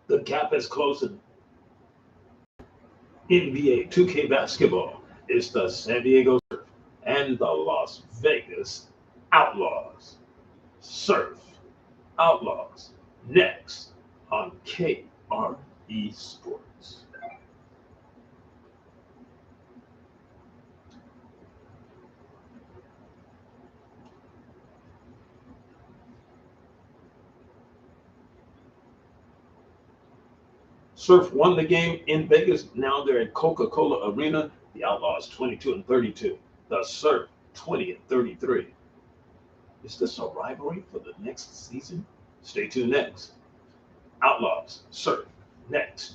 The gap is closing. NBA 2K basketball is the San Diego Surf and the Las Vegas Outlaws. Surf Outlaws next on KRE Sports. Surf won the game in Vegas. Now they're at Coca-Cola Arena. The Outlaws 22-32. The Surf 20-33. Is this a rivalry for the next season? Stay tuned next. Outlaws Surf next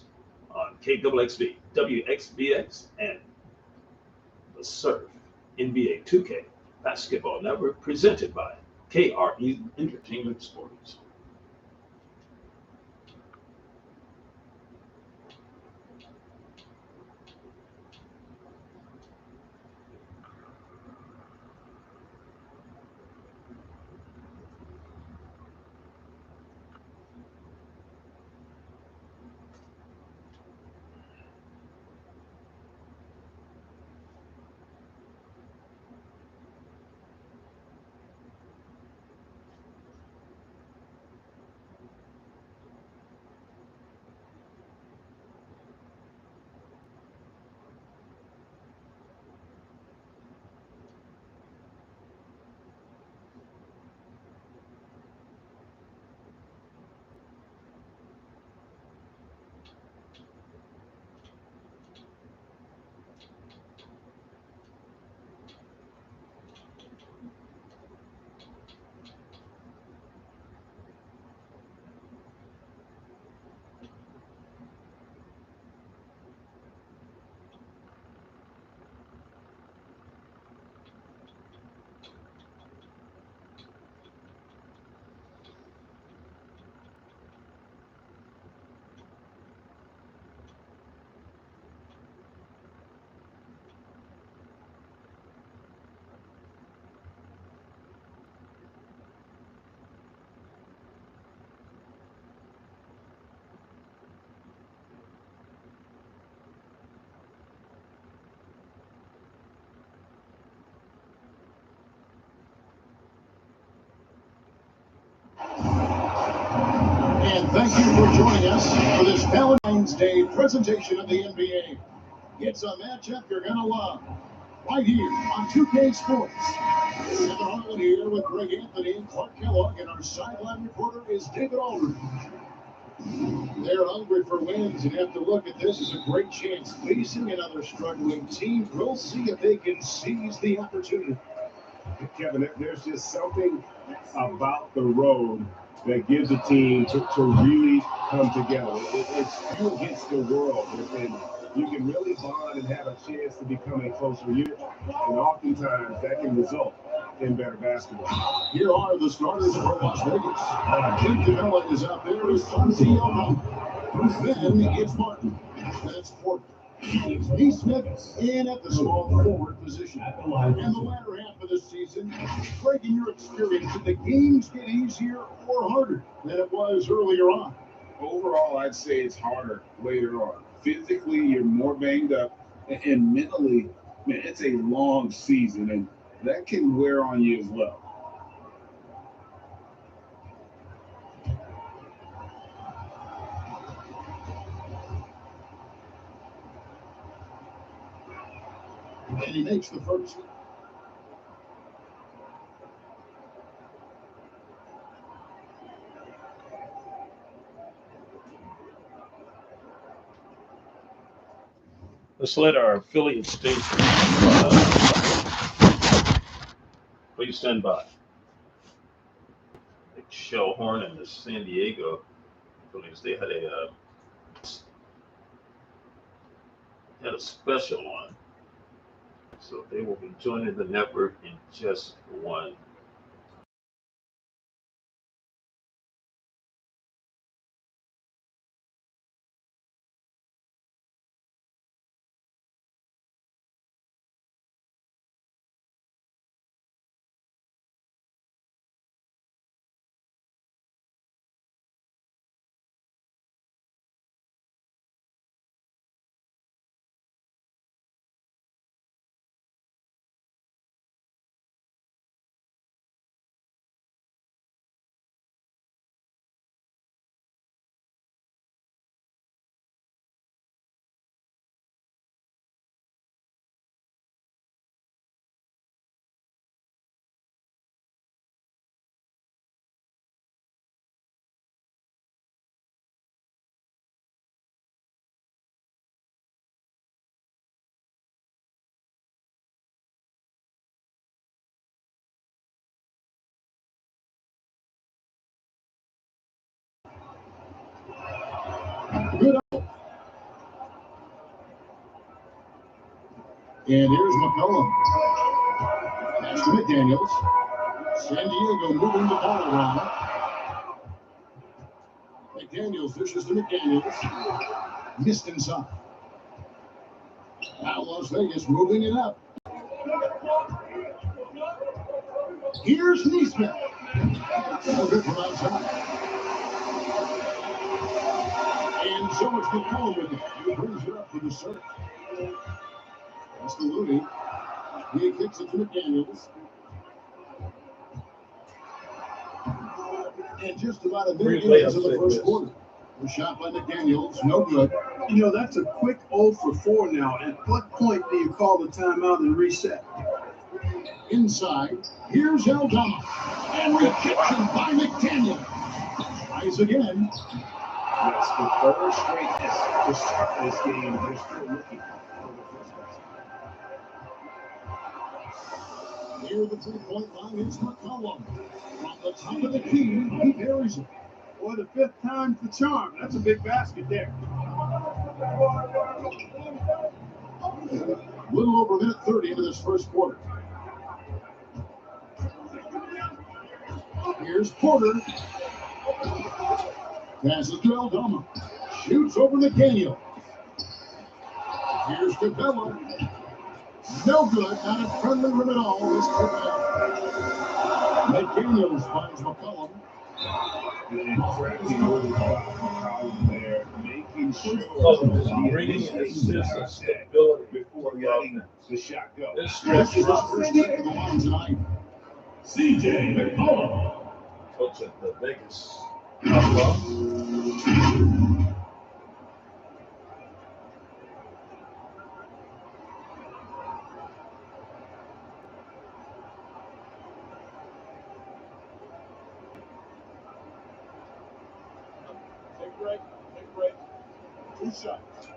on KXXB, WXBX, and the Surf NBA 2K Basketball Network presented by KRE Entertainment Sports. And thank you for joining us for this Valentine's Day presentation of the NBA. It's a matchup you're going to love. Right here on 2K Sports. Heather Harlan here with Greg Anthony and Clark Kellogg, and our sideline reporter is David Aldridge. They're hungry for wins and have to look at this as a great chance facing another struggling team. We'll see if they can seize the opportunity. Kevin, there's just something about the road that gives a team to really come together. It's you against the world, and you can really bond and have a chance to become a closer unit, and oftentimes that can result in better basketball. Here are the starters for Las Vegas. Clint Capella is out there with Santiago. Then it's Martin. That's Porter. It's Neesmith in at the small forward position. And the latter half of the season, Greg, in your experience, did the games get easier or harder than it was earlier on? Overall, I'd say it's harder later on. Physically, you're more banged up, and mentally, man, it's a long season, and that can wear on you as well. And he makes the first. Let's let our affiliate station please stand by. The Shellhorn and the San Diego affiliates, they had a special one. So they will be joining the network in just one Good. And here's McCollum. Pass to McDaniels. San Diego moving the ball around. McDaniels dishes to McDaniels. Missed inside. Now Las Vegas moving it up. Here's Neesmith. No good from outside. And so it's McCollum with it. He brings it up for the serve. That's the Looney. He kicks it to McDaniels. And just about a minute into the first quarter. The shot by McDaniels, no good. You know, that's a quick 0 for 4 now. At what point do you call the timeout and reset? Inside, here's Aldama. And rejection by McDaniel. Tries again. Yes, the third straight miss to start this game. They're still looking for the first basket. Near the three-point line is McCollum. From the top of the key, he buries it. Boy, the 5th time's the charm. That's a big basket there. Little over a minute 30 into this first quarter. Here's Porter. Passes to Aldama. Shoots over McDaniel. Here's Capella. No good. Not a friendly rim at all. This trip out. McDaniels finds McCollum. Incredibly moving McCollum there, making sure bringing assistance before letting the shot go. This That's stretch his run. first hit for the line tonight. CJ McCollum. Coach at the Vegas Outlaws. Take break. 2 shots.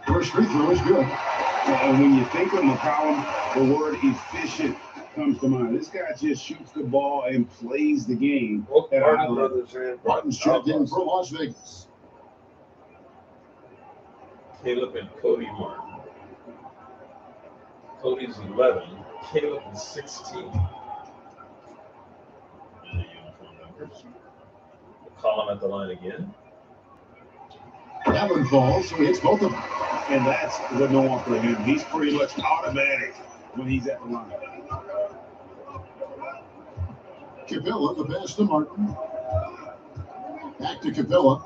First free throw is good. And when you think of McCollum, the word efficient comes to mind. This guy just shoots the ball and plays the game. Both at a high Martin level. brothers are in. Martin's checked in for Las Vegas. Caleb and Cody Martin. Cody's 11. Caleb is 16. And the uniform numbers. McCollum at the line again. That one falls, so he hits both of them. And that's the norm for him. He's pretty much automatic when he's at the line. Capella, the pass to Martin. Back to Capella.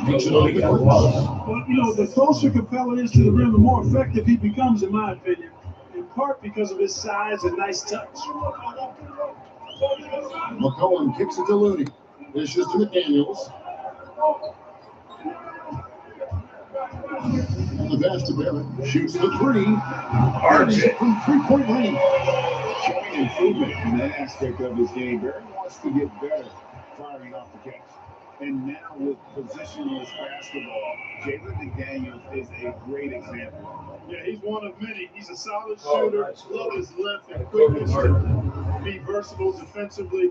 Makes it off the glass. Well, you know, the closer Capella is to the rim, the more effective he becomes, in my opinion. In part because of his size and nice touch. McCollum kicks it to Looney. Dishes to McDaniels. And the pass to Barrett. Shoots the three. RJ. From three-point range. Showing improvement in that aspect of his game. Barry wants to get better firing off the catch. And now with positionless basketball, Jalen McDaniels is a great example. Yeah, he's one of many. He's a solid Oh, shooter. nice. Love his length and quickness to be versatile defensively.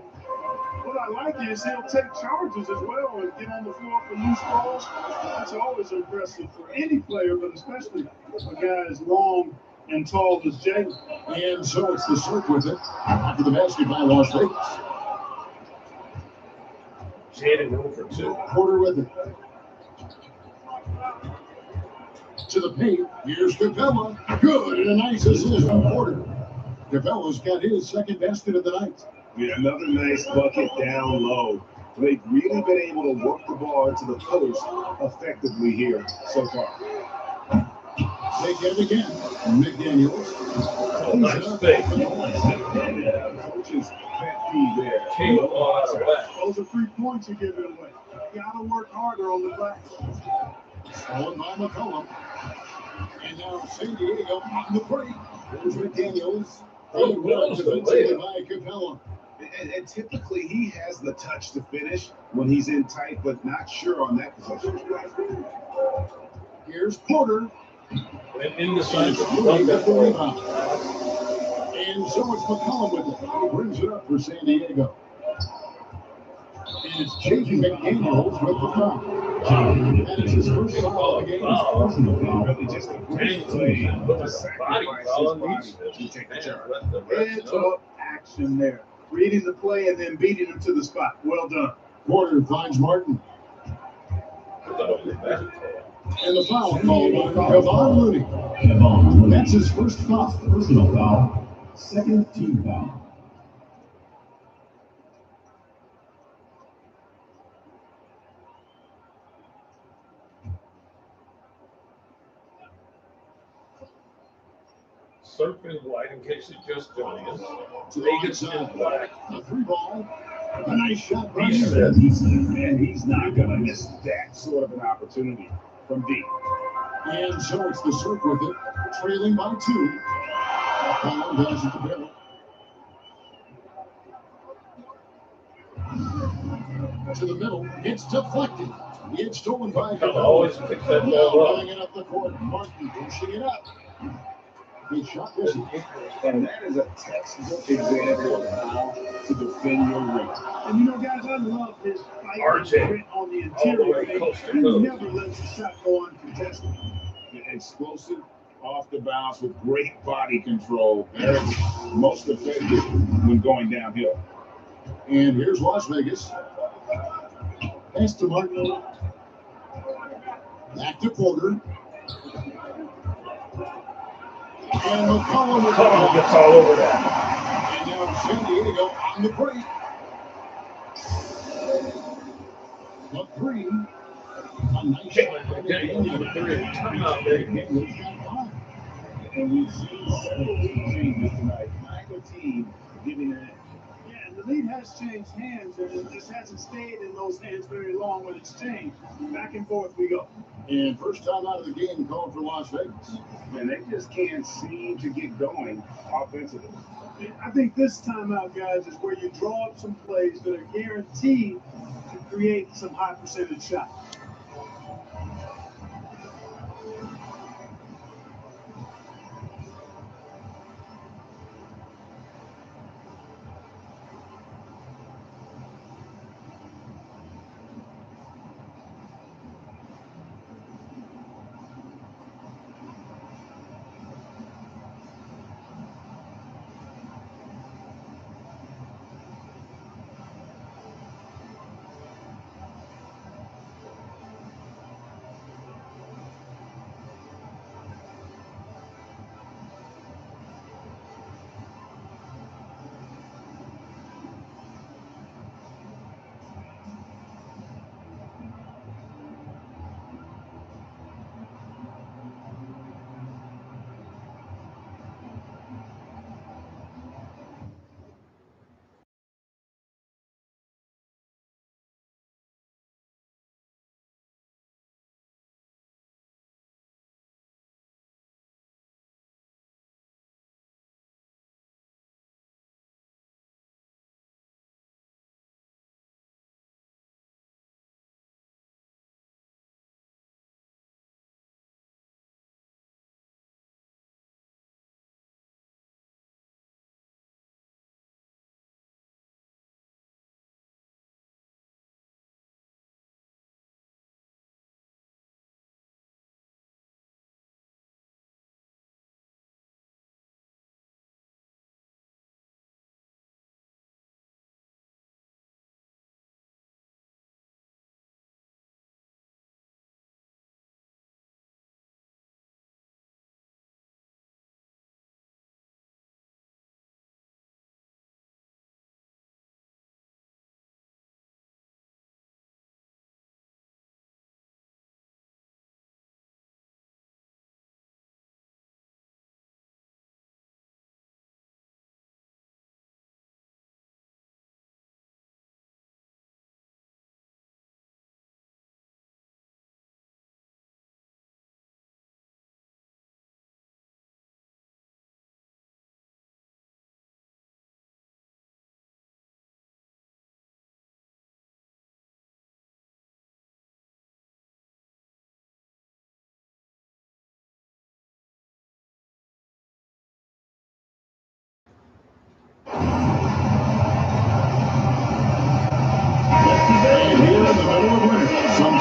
What I like is he'll take charges as well and get on the floor for loose balls. That's always impressive for any player, but especially a guy as long and tall as Jalen. And so it's the Surf with it. After the basket by Las Vegas. Jaden 0 for 2. Porter with it. To the paint. Here's Capella. Good, and a nice assist from Porter. Capella's got his second basket of the night. Yeah, another nice bucket down low. They've really been able to work the ball into the post effectively here so far. They get it again. McDaniels. Nice fake. Coach's pet peeve there. Caleb all out of whack. Those are 3 points you give it away. You gotta work harder on the glass. Stolen by McCollum. And now San Diego on the break. There's McDaniels. Oh, And well that was a defensively layup. by Capella. And typically he has the touch to finish when he's in tight, but not sure on that possession. Here's Porter. And indecisive. Louis with the rebound. And so it's McCollum with it. He brings it up for San Diego. And it's J.D. McDaniels with the foul. That is his first foul of the game. Really just a great play to sacrifice his body to take the charge. Heads-up action there. Reading the play and then beating him to the spot. Well done. Porter finds Martin. And the foul called on Kevon Looney. That's his first foul. Personal foul. Second team foul. Surfing white, in case you're just joining us. Vegas in black. The three ball. A nice shot by He's him. He's not going to miss that sort of an opportunity from deep. And so it's the Surf with it, trailing by 2. Collins has it to Barrett. To the middle, it's deflected. It's stolen by Always picks that ball up. Running it up the court. Martin pushing it up. He shot this. And that is a textbook example of how to defend your rim. And you know, guys, I love his fight RJ. grit on the All the way interior. coast to He coast. never lets a shot go uncontested. Explosive off the bounce with great body control. Eric's most effective when going downhill. And here's Las Vegas. Pass to Martin. Back to Porter. And McCollum with the ball. Gets all over that. And now San Diego on the break. The three. A nice shot by McDaniels. Timeout, baby. He's got 5. And we've seen several changes tonight. Neither team giving it. Yeah, and the lead has changed hands, and it just hasn't stayed in those hands very long when it's changed. Back and forth we go. And first time out of the game called for Las Vegas. And they just can't seem to get going offensively. I think this timeout, guys, is where you draw up some plays that are guaranteed to create some high percentage shots.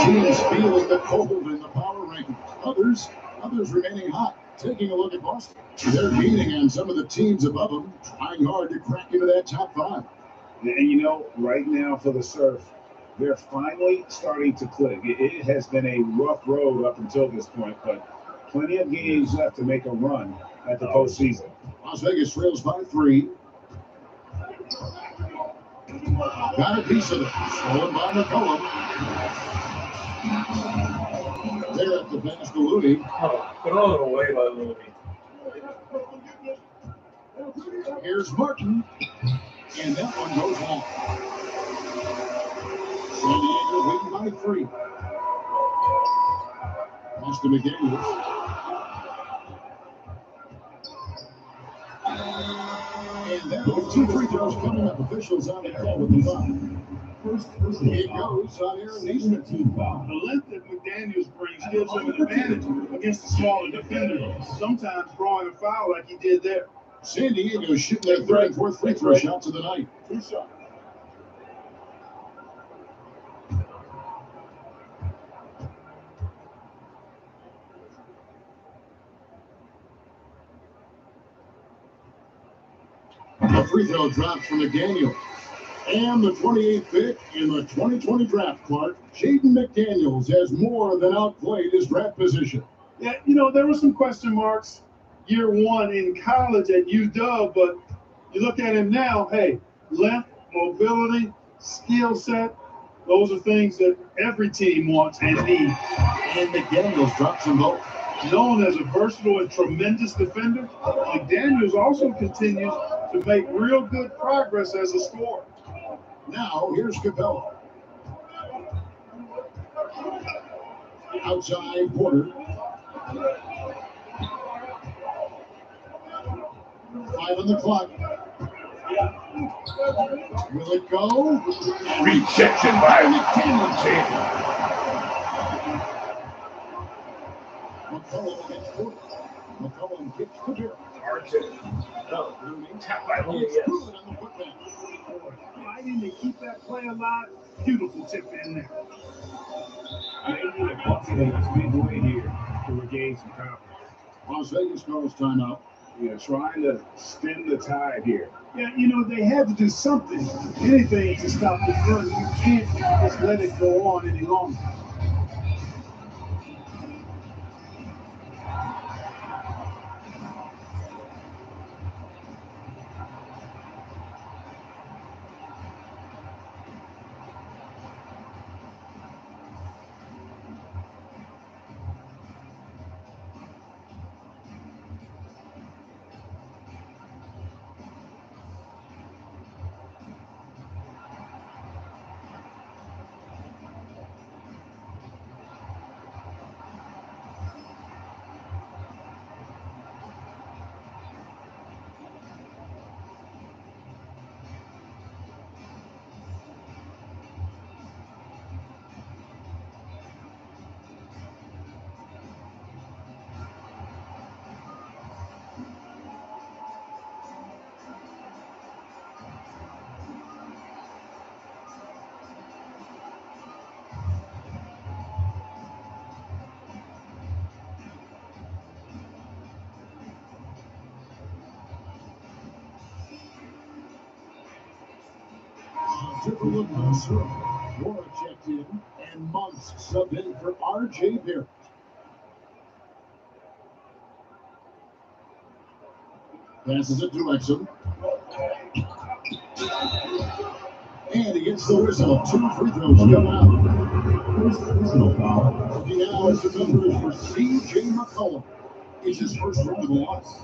teams feeling the cold in the power rankings. Others remaining hot. Taking a look at Boston. They're beating on some of the teams above them, trying hard to crack into that top 5. And you know, right now for the Surf, they're finally starting to click. It has been a rough road up until this point, but plenty of games left to make a run at the postseason. Las Vegas trails by 3. Got a piece of it. Stolen by McCollum. There at the pass to Looney. Throw it away by Looney. Here's Martin. And that one goes long. San Diego leading by 3. Pass to McDaniels. And that was 2 free throws coming up. Officials on the call with the 5. It goes on Aaron Naismith. The length that McDaniels brings gives him an advantage against the smaller defender, sometimes drawing a foul like he did there. San Diego shooting their 3rd and 4th free throw shots of the night. 2 shots. A free throw drops from McDaniel. And the 28th pick in the 2020 draft, Clark, Jaden McDaniels has more than outplayed his draft position. Yeah, you know, there were some question marks year 1 in college at UW, but you look at him now, hey, length, mobility, skill set, those are things that every team wants and needs. And McDaniels drops them both. Known as a versatile and tremendous defender, McDaniels also continues to make real good progress as a scorer. Now, here's Capella. Outside Porter. 5 on the clock. Will it go? Rejection by McDaniels. McCollum against Porter. McCollum kicks to Barrett. Tap by Looney, It's yes. good on the putback. Fighting to keep that play alive, beautiful tip in there. They need a bucket in this big way here to regain some confidence. Las Vegas calls timeout. Trying to stem the tide here. Yeah, you know, they had to do something, anything to stop the run. You can't just let it go on any longer. Took a look at the Surf. Wara checked in, and Monks subbed in for R.J. Barrett. Passes it to Exum. And he gets the whistle. 2 free throws come out. First personal foul. Now as the number is for C.J. McCollum. It's his first run of the loss.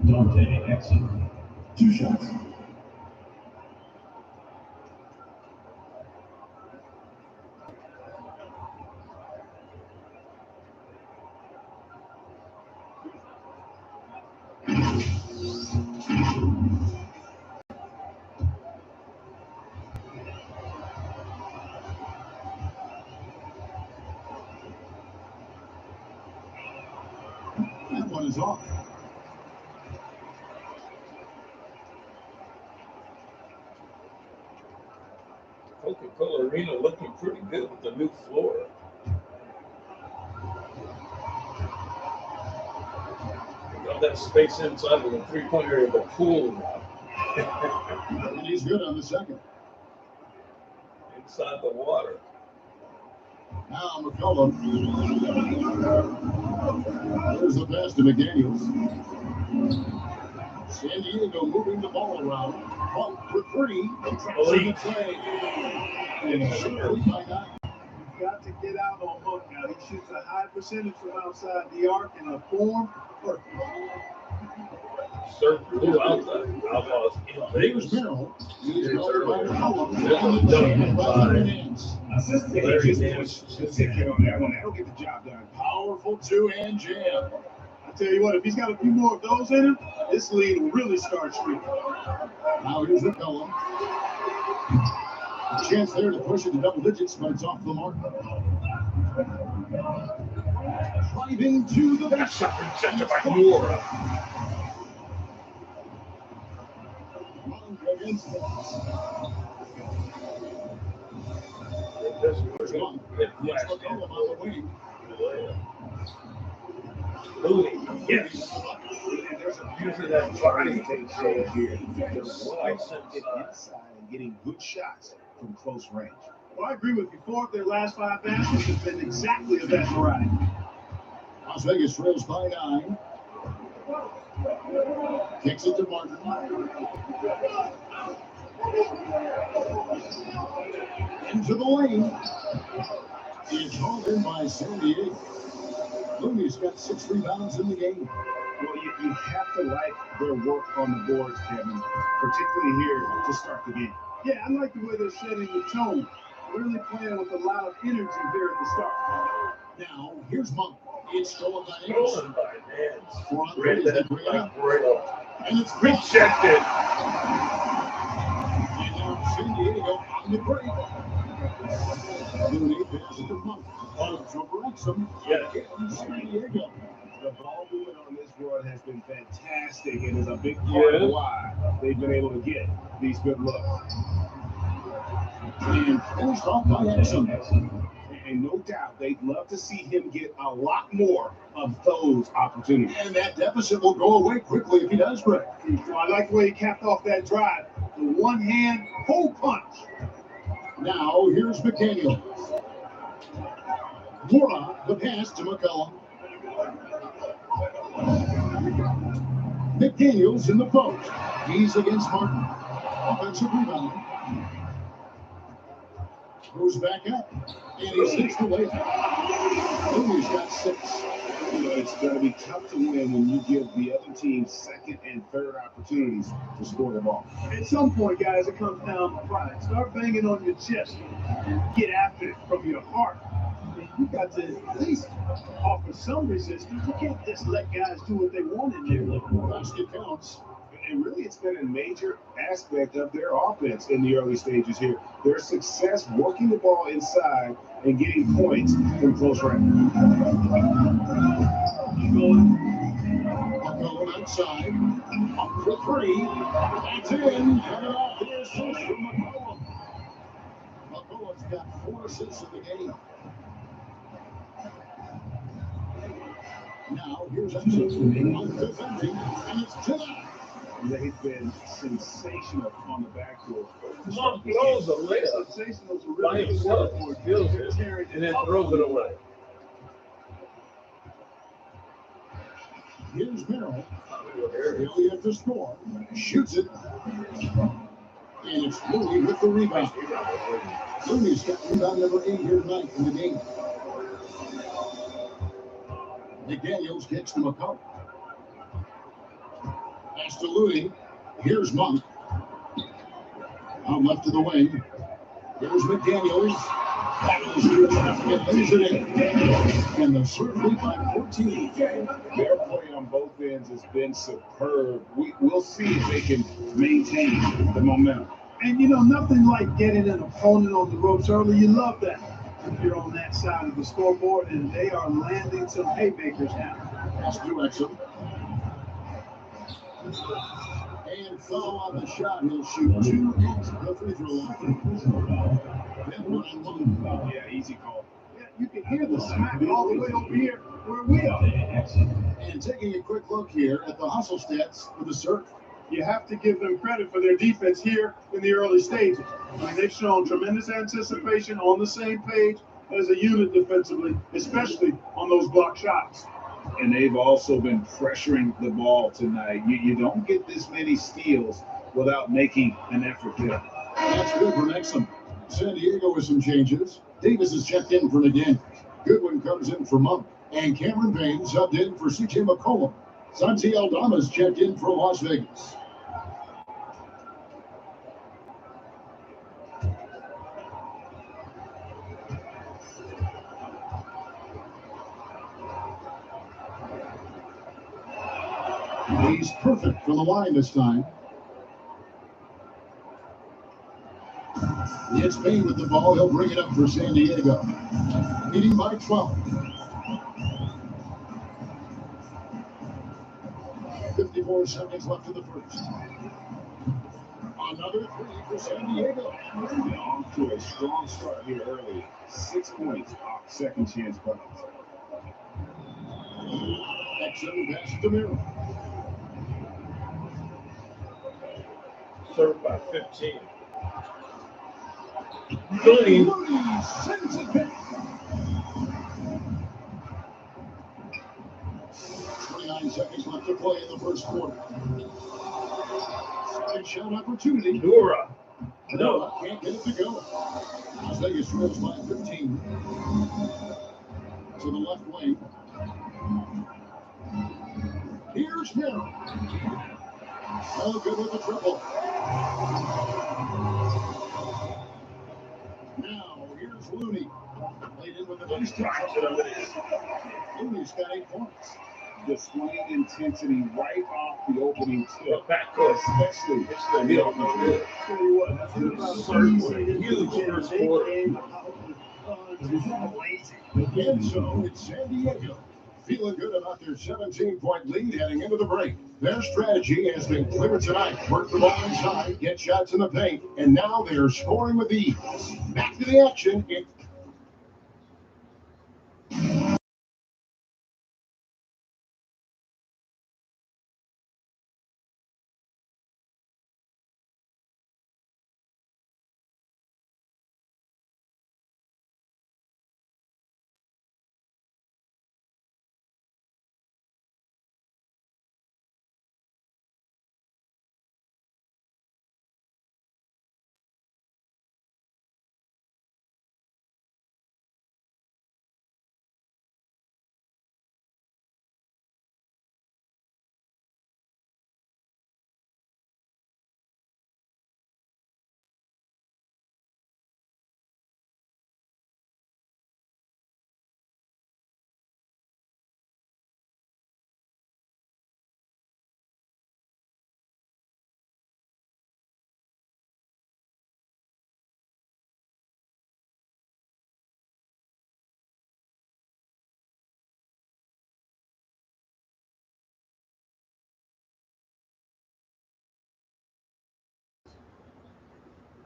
Dante Exum. 2 shots. That one is off. Coca-Cola Arena looking pretty good with the new floor. of that space inside of the three-point area of the pool. And he's good on the second. Inside the water. Now McCollum. There's the pass to McDaniels. San Diego moving the ball around. Ball for three. Elite. And certainly by nine. You've got to get out on Monk now. He shoots a high percentage from outside the arc in the form. Perfect. Surf blew out the Outlaws in Here's Vegas. Merrill. He's guarded by McCollum. There's a double by Larry Nance. Just take care on that one. That'll get the job done. Powerful two-hand jam. I tell you what, if he's got a few more of those in him, this lead will really start streaking. Now here's McCollum. A chance there to push it to double digits, but it's off the mark. Driving to the That's something sent by Mora. against it. It's Monk. It's McCollum on the wing. Yes. There's a Usually that body take shade here. They're Slice getting inside and getting good shots from close range. Well, I agree with you. 4 of their last 5 baskets have been exactly of that variety. Las Vegas trails by 9. Kicks it to Martin. Into the lane. It's hauled in by San Diego. Looney's got 6 rebounds in the game. Well, you have to like their work on the boards, Kevin, particularly here to start the game. Yeah, I like the way they're setting the tone. Really playing with a lot of energy here at the start. Now, here's Monk. It's stolen by Nance. Stolen by Nance. For Read Andres, they that bring it up. right up. And it's Rejected. And now San Diego on the break. Looney passes to Monk. Oh, to Wrexham. Yeah. San Diego. The ball movement on this run has been fantastic and is a big part of why they've been able to get these good looks. And finished off by Exum. And no doubt they'd love to see him get a lot more of those opportunities. And that deficit will go away quickly if he does break. So I like the way he capped off that drive. The one-hand pull punch. Now, here's McDaniel. Mora, the pass to McCollum. McDaniels in the post. He's against Martin. Offensive rebound. Goes back up. And he sits the way. Looney's got 6. You know, it's going to be tough to win when you give the other team second and third opportunities to score the ball. At some point, guys, it comes down to pride. Start banging on your chest. Get after it from your heart. I mean, you got to at least offer some resistance. You can't just let guys do what they want in there. Basket counts. And really, it's been a major aspect of their offense in the early stages here. Their success working the ball inside and getting points from close range. Going outside. Up for 3. That's in. Cut it off. Here's Sosa from McCollum. McCollum's got 4 assists in the game. Now, here's Exum. Defending. And it's Tilla. They've been sensational on the backcourt. Monk blows a layup Sensationals are by really himself, good or feels it, and then throws it away. Here's Merrill. Really at the score. Shoots it. And it's Looney with the rebound. Looney's got rebound number 8 here tonight in the game. McDaniels kicks to McCollum. Pass to Looney. Here's Monk. Out left of the wing. Here's McDaniels. Battles through traffic and lays it in. And the serve lead by 14. Their play on both ends has been superb. We'll see if they can maintain the momentum. And you know, nothing like getting an opponent on the ropes early. You love that. If you're on that side of the scoreboard, and they are landing some haymakers now. Pass to Exum. And foul on the shot. He'll shoot 2 at the free throw line. Then 1-1. Yeah, easy call. Yeah, you can hear the smack all the way over here. where we are. And taking a quick look here at the hustle stats for the Surf. You have to give them credit for their defense here in the early stages. I mean, they've shown tremendous anticipation, on the same page as a unit defensively, especially on those block shots. And they've also been pressuring the ball tonight. You don't get this many steals without making an effort there. That's good for Nexum. San Diego with some changes. Davis is checked in for McDaniels. Goodwin comes in for Monk. And Cameron Payne subbed in for C.J. McCollum. Santi Aldama's checked in for Las Vegas. He's perfect from the line this time. It's Payne with the ball. He'll bring it up for San Diego. Leading by 12. 54 seconds left in the first. Another three for San Diego. They're off to a strong start here early. 6 points off second chance buckets. Exum passes to Miro. Served by 15. Looney sends it back. 29 seconds left to play in the first quarter. Second shot opportunity. Dura. No, can't get it to go. Las Vegas trails by 15. To the left wing. Here's Miro. No good with the triple. Now, here's Looney. Played in with the nice touch. Looney's got 8 points. Displaying intensity right off the opening tip. Backcourt. Especially the middle. Tell you what, that's Huge first quarter. And so it's San Diego feeling good about their 17-point lead heading into the break. Their strategy has been clear tonight. Work the ball inside, get shots in the paint, and now they're scoring with ease. Back to the action.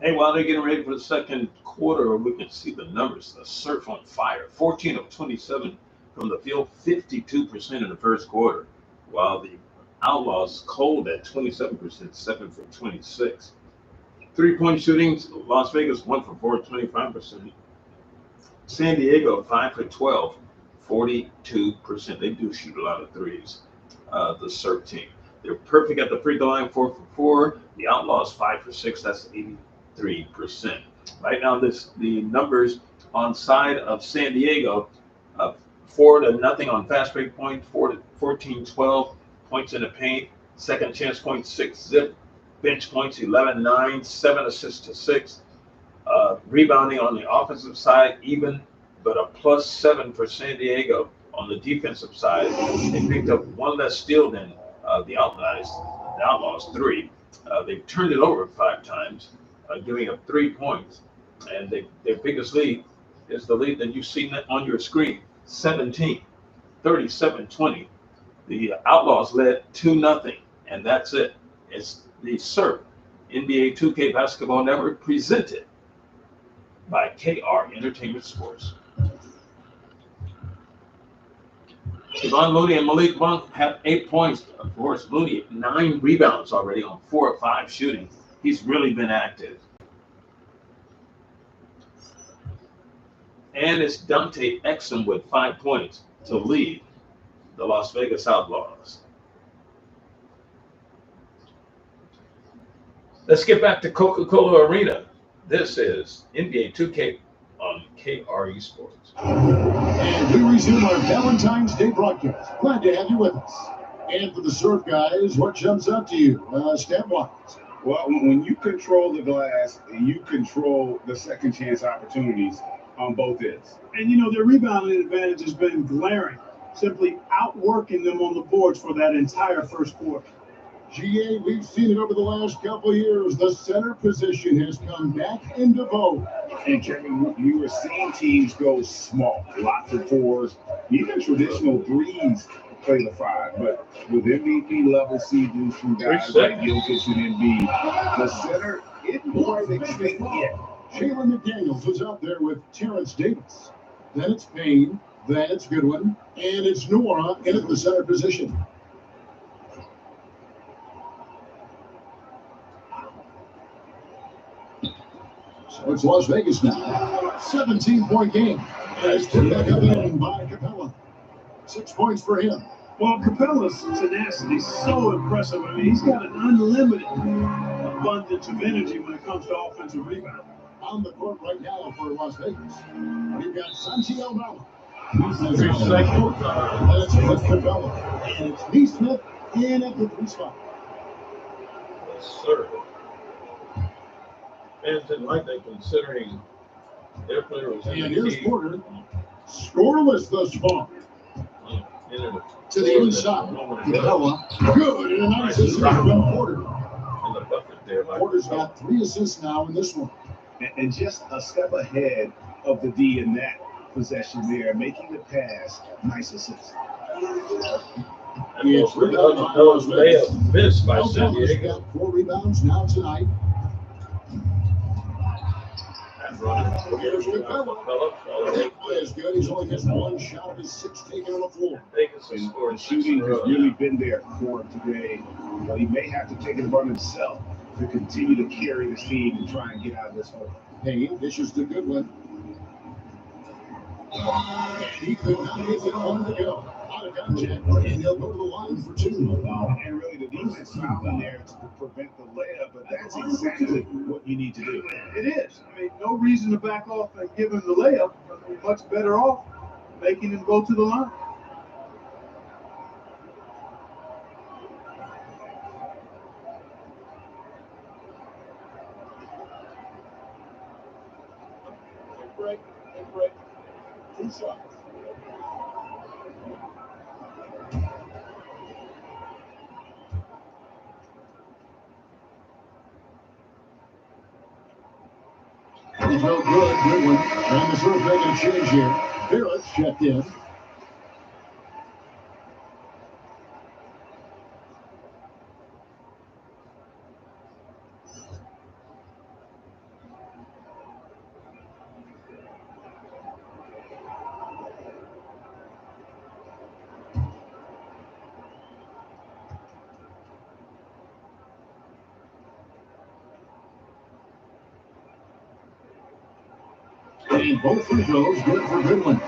Hey, while they're getting ready for the second quarter, we can see the numbers. The Surf on fire. 14 of 27 from the field, 52% in the first quarter, while the Outlaws cold at 27%, 7 for 26. Three-point shootings, Las Vegas 1 for 4, 25%. San Diego 5 for 12, 42%. They do shoot a lot of threes. The Surf team. They're perfect at the free throw line, 4 for 4. The Outlaws 5 for 6. That's 83%. Right now, the numbers on side of San Diego, 4-0 on fast break point, 14-12 points in the paint, second chance points, 6 zip, bench points, 11-9, 7 assists to 6. Rebounding on the offensive side, even, but a +7 for San Diego. On the defensive side, they picked up one less steal than the Outlaws 3. They've turned it over 5 times, giving up 3 points. And their biggest lead is the lead that you see on your screen, 17, 37-20. The Outlaws led 2-0, and that's it. It's the Surf NBA 2K Basketball Network presented by KR Entertainment Sports. Kevon Looney and Malik Monk have 8 points. Of course, Looney 9 rebounds already on 4 of 5 shooting. He's really been active. And it's Dante Exum with 5 points to lead the Las Vegas Outlaws. Let's get back to Coca-Cola Arena. This is NBA 2K on KRE Sports. And we resume our Valentine's Day broadcast. Glad to have you with us. And for the surf guys, what jumps out to you, stat-wise? Well, when you control the glass, you control the second chance opportunities on both ends. And, you know, their rebounding advantage has been glaring, simply outworking them on the boards for that entire first quarter. GA, we've seen it over the last couple of years. The center position has come back into vogue. And Kevin, you were seeing teams go small, lots of fours, even traditional threes play the five. But with MVP level seasons from guys like Jokic and Embiid, the center isn't quite extinct yet. Jalen McDaniels was out there with Terrence Davis. Then it's Payne, then it's Goodwin, and it's Nora in at the center position. So it's Las Vegas now. 17-point game. As put back up in by Capella. 6 points for him. Well, Capella's tenacity is so impressive. I mean, he's got an unlimited abundance of energy when it comes to offensive rebounding. On the court right now for Las Vegas, we've got Santi Aldama. That's with Capella. And it's Neesmith in at the 3 spot. Yes, sir. Fans didn't like that considering their player was in And the here's key. Porter. Scoreless thus far. To the inside. Capella. Good. And a nice assist from Porter. In the bucket there. Porter's got 3 assists now in this one. And just a step ahead of the D in that possession there, making the pass. Nice assist. It's rebounded by Las Vegas. Missed by San Aldoma's Diego. got 4 rebounds now tonight. Here's Capella. Is good. He's only missed 1 shot of his 6 taken on the floor. Vegas has And scored shooting has really been there for him today. But he may have to take it upon himself to continue to carry the team and try and get out of this hole. Payne dishes to Goodwin. And he could not get it on to go. Out of contact. And he'll go to the line for 2. And really the defense found in there to prevent the layup, but that's exactly what you need to do. It is. I mean, no reason to back off and give him the layup. You're much better off making him go to the line. Big break. 2 shots. He's no good. Goodwin. And the serve making a change here. Barrett's checked in. And both free throws good for Goodwin.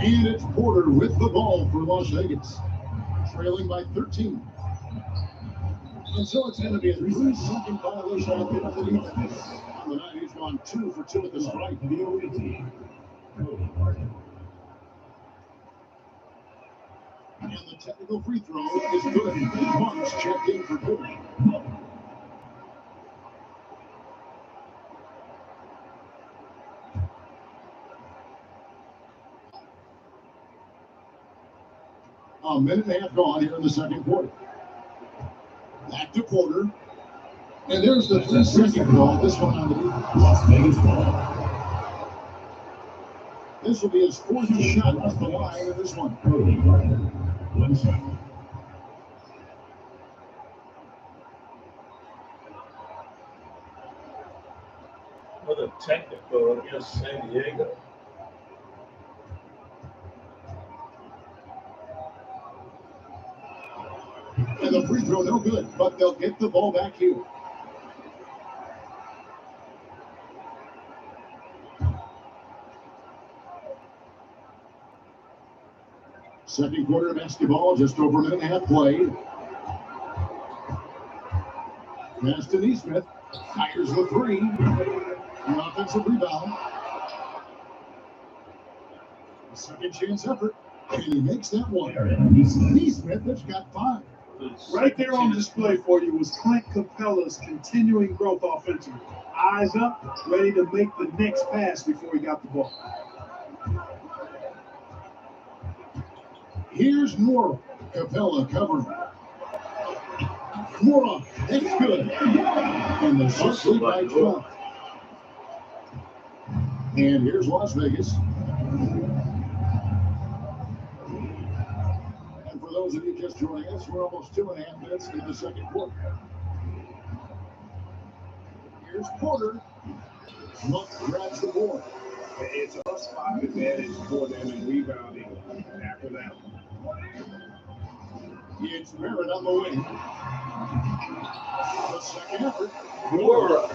And it's Porter with the ball for Las Vegas. Trailing by 13. And so it's going to be a 3-second violation on the defense. On the night, he's gone 2 for 2 at the strike. The only team. And the technical free throw is good. Marks checked in for Goodwin. A minute and a half gone here in the second quarter. Back to Porter. And there's the 3-second call. This one on the defense. Las Vegas ball. This will be his 4th shot off the line in this one. 1 shot. Another technical against San Diego. throw no good, but they'll get the ball back here. Second quarter basketball, just over a minute and a half played. Pass to Neesmith. Fires the three. An offensive rebound. A second chance effort. And he makes that one. Neesmith has got 5. Right there on display for you was Clint Capella's continuing growth offensively. Eyes up, ready to make the next pass before he got the ball. Here's Nora. Capella covering. Nora, that's good. And the shot lead by 12. And here's Las Vegas. And for those of you just joining us, we're almost 2.5 minutes into the second quarter. Here's Porter. Monk grabs the board. It's a +5 advantage for them in rebounding after that. It's Barrett on the wing. The second effort. Moore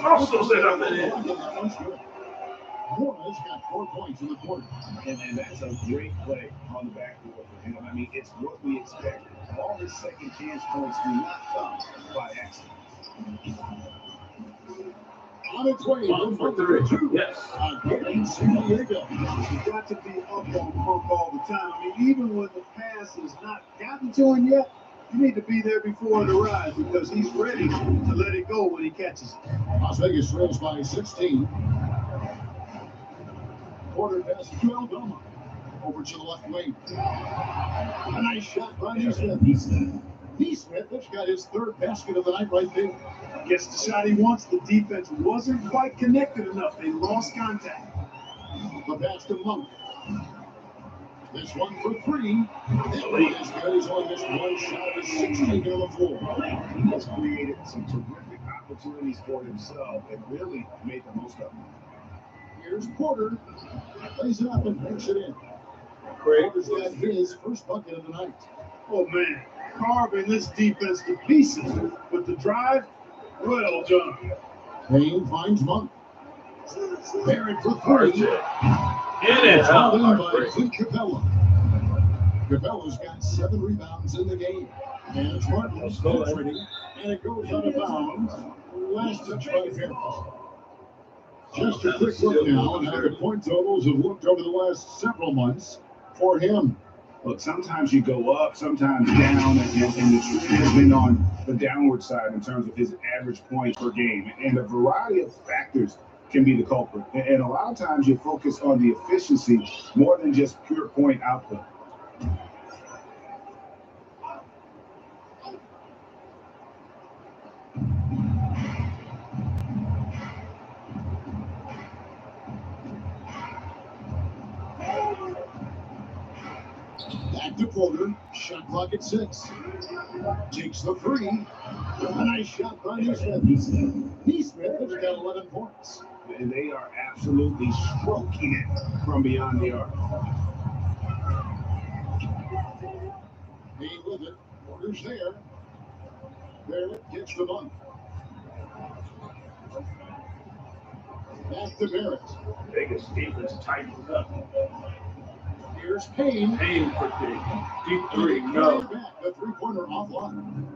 also set up an end. Moore has got 4 points in the quarter. And that's a great play on the backboard for him. I mean, it's what we expect. All his second chance points do not come by accident. On its way. 1 for 3. Yes. Again, San Diego. You've got to be up on Monk all the time. I mean, even when the pass has not gotten to him yet, you need to be there before it arrives because he's ready to let it go when he catches it. Las Vegas trails by 16. Porter passes to Aldama. Over to the left wing. A nice shot by Neesmith. Neesmith has got his 3rd basket of the night right there. Gets the shot he wants. The defense wasn't quite connected enough. They lost contact. The pass to Monk. This one for 3. That one is good. He's only missed 1 shot of his 16 on the floor. He has created some terrific opportunities for himself and really made the most of them. Here's Porter. Plays it up and makes it in. Great. Porter's got his first bucket of the night. Oh, man. Carving this defense to pieces with the drive. Well done. Payne finds Monk. Barrett for 3. In and out. In by Clint Capella. Capella's got 7 rebounds in the game. And it's Martin's penetrating. And it goes out of bounds. Last touch by Harris. Just a quick look now at how the point totals have looked over the last several months for him. Look, sometimes you go up, sometimes down, and the trend has been on the downward side in terms of his average points per game. And a variety of factors can be the culprit. And a lot of times you focus on the efficiency more than just pure point output. Back to Porter. Shot clock at 6. Takes the 3. A nice shot by Neesmith. Neesmith has got 11 points. And they are absolutely stroking it from beyond the arc. He with it. Porter's there. Barrett gets the Monk. Back to Barrett. Vegas defense tightened up. Here's Payne. Payne for deep 3. No. Back, the 3-pointer offline.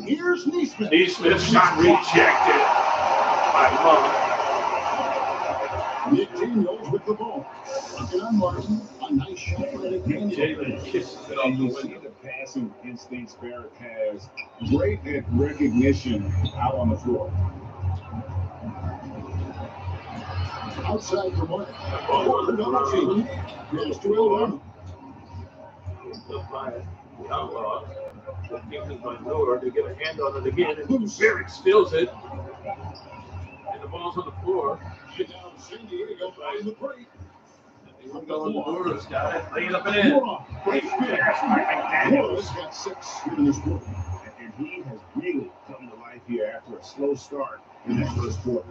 Here's Neesmith. Neesmith shot rejected by Monk. Nick Daniels with the ball. Looking on Martin. A nice shot by Nick Daniels. Jalen kisses it off And the you see window. the passing instincts Barrett has. Great at recognition out on the floor. Outside for Martin. Porter double team. Pass to Aldama. By the Outlaws. The defense by Miller to get a hand on it again. And Barrett steals it. And the ball's on the floor. And now San Diego by the break. We're going to Laura's got it. Lay it up and in. Laura. Great pass by McDaniels. Laura's got 6 here in this quarter. And he has really come to life here after a slow start in that first quarter.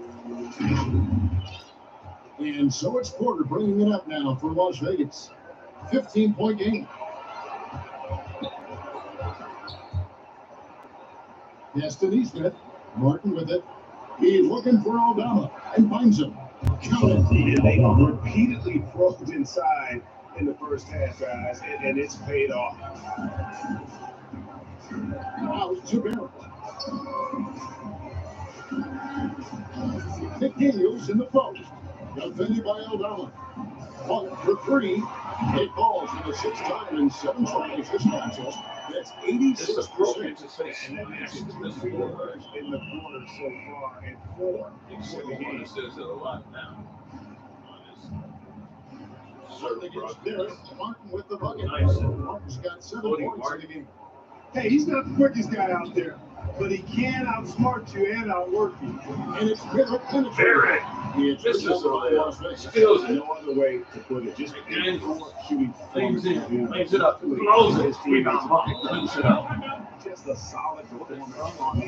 And so it's Porter bringing it up now for Las Vegas. 15-point game. Destiny Smith. Martin with it. He's looking for Aldama and finds him. Counted. They repeatedly probed inside in the first half, guys, and it's paid off. Out to Barrett. McDaniels in the post. Defended by Aldama. One for three. It falls for the sixth time in 7 tries this contest. That's 86%. It's appropriate to say And that makes it smash. 3 yards in the quarter so far and 4 for the game. It says it a lot now. Certainly against Barrett. Martin with the bucket. Nice. Martin's got 7 points in the game. Hey, he's not the quickest guy out there, but he can outsmart you and outwork you. And it's Barrett penetrating. Barrett. It's This is Las a Vegas. skills No other way to put it. Just Again, shooting things it up, throws it, rebound, cleans it up. Just a solid performance on the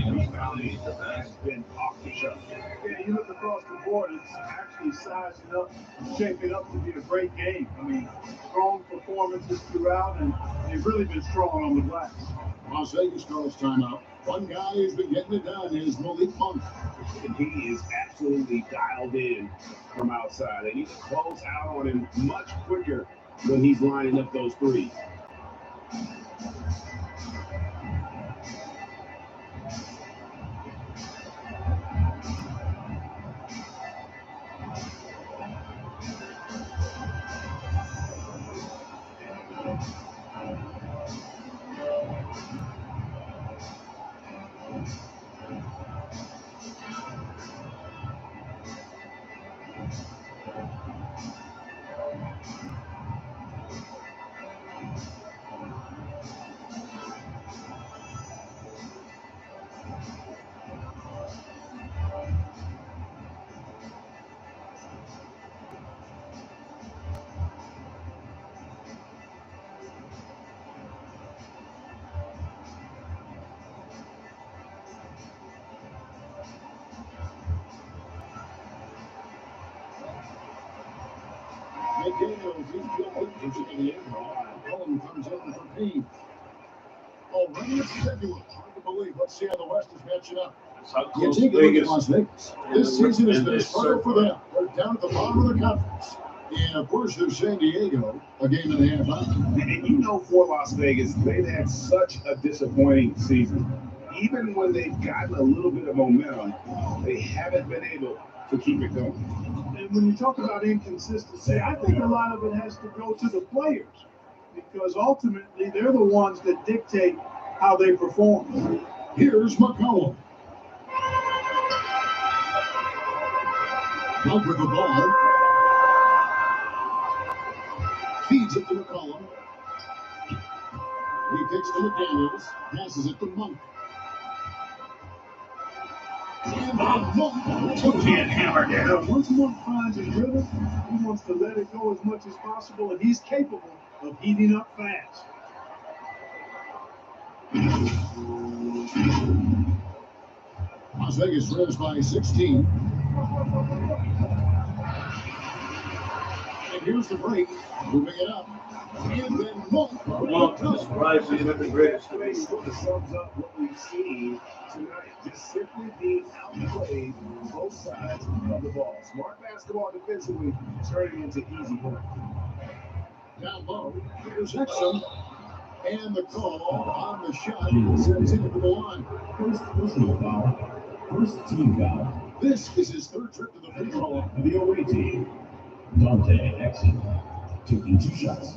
rebounding has been off the shelf. Yeah, you look across the board, it's actually sizing up, shaping up to be a great game. I mean, strong performances throughout, and they've really been strong on the glass. Las Vegas calls timeout. One guy who's been getting it done is Malik Monk. And he is absolutely dialed in from outside. They need to close out on him much quicker when he's lining up those threes. McDaniels, he's going into the end. Cullen comes in for Payne. Already it's February. Hard to believe. Let's see how the West is matching up. That's how You close take a look at Vegas. Las Vegas. This season has And been a they struggle for them. They're down at the bottom of the conference. And of course, there's San Diego, a game and a half out. And you know, for Las Vegas, they've had such a disappointing season. Even when they've gotten a little bit of momentum, they haven't been able to keep it going. And when you talk about inconsistency, I think a lot of it has to go to the players, because ultimately they're the ones that dictate how they perform. Here's McCollum. Out with the ball. Feeds it to McCollum. He kicks to McDaniels. Passes it to Monk. And Monk took it. Hammered Now, down. once Monk finds his rhythm, he wants to let it go as much as possible, and he's capable of heating up fast. Las Vegas wins by 16. And here's the break. Moving it up. And then Monk. Well, this rise is the greatest to me. Sort of sums up what we've seen tonight. Just simply being outplayed on both sides of the ball. Smart basketball defensively turning into easy points. Down low. Here's Exum. And the call on the shot sends it to the line. First personal foul. First team foul. This is his third trip to the free throw line. The away team. Dante Exum taking 2 shots.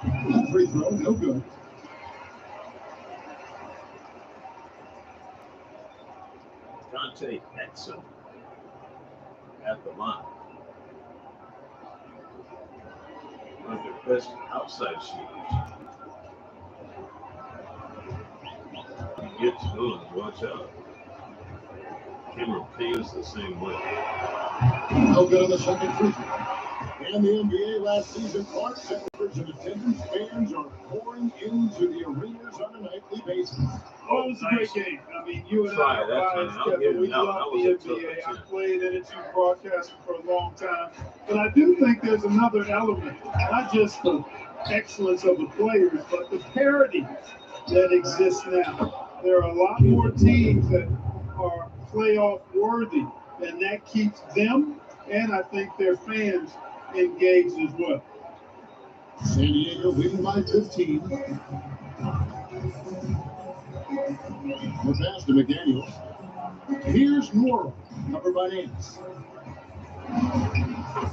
That free throw, no good. Dante Exum at the line. One of their best outside shooters. Gets good, watch out. Cameron Payne's the same way. No good on the second free throw. In the NBA last season, Clark set records in attendance. Fans are pouring into the arenas on a nightly basis. Oh, it was a great game. I mean, you and Try I it are that biased, time. I'll Kevin. give We it now. love That the was a tough NBA. I attempt. played in it, you broadcasted for a long time. But I do think there's another element, not just the excellence of the players, but the parity that exists now. There are a lot more teams that are playoff worthy, and that keeps them and I think their fans engaged as well. San Diego leading by 15. The pass to McDaniels. Here's Moore, covered by Nance.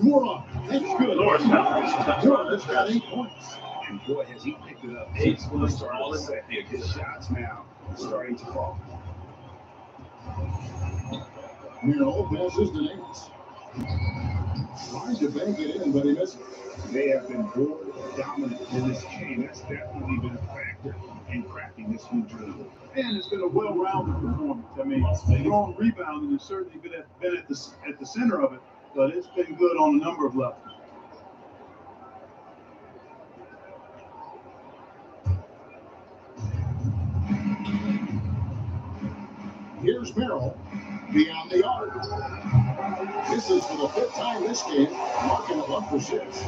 Moore, that's good. Morris got 8 points. And boy, has he picked it up. 8 points Starting all in to set his shots now starting to fall. Merrill passes to Nance. Trying to bank it in, but he misses. They have been more dominant in this game. That's definitely been a factor in cracking this huge lead. And it's been a well-rounded performance. I mean, strong rebounding has certainly been at the center of it, but it's been good on a number of levels. Here's Merrill beyond the arc. This is for the 5th time this game, marking a 1 for 6.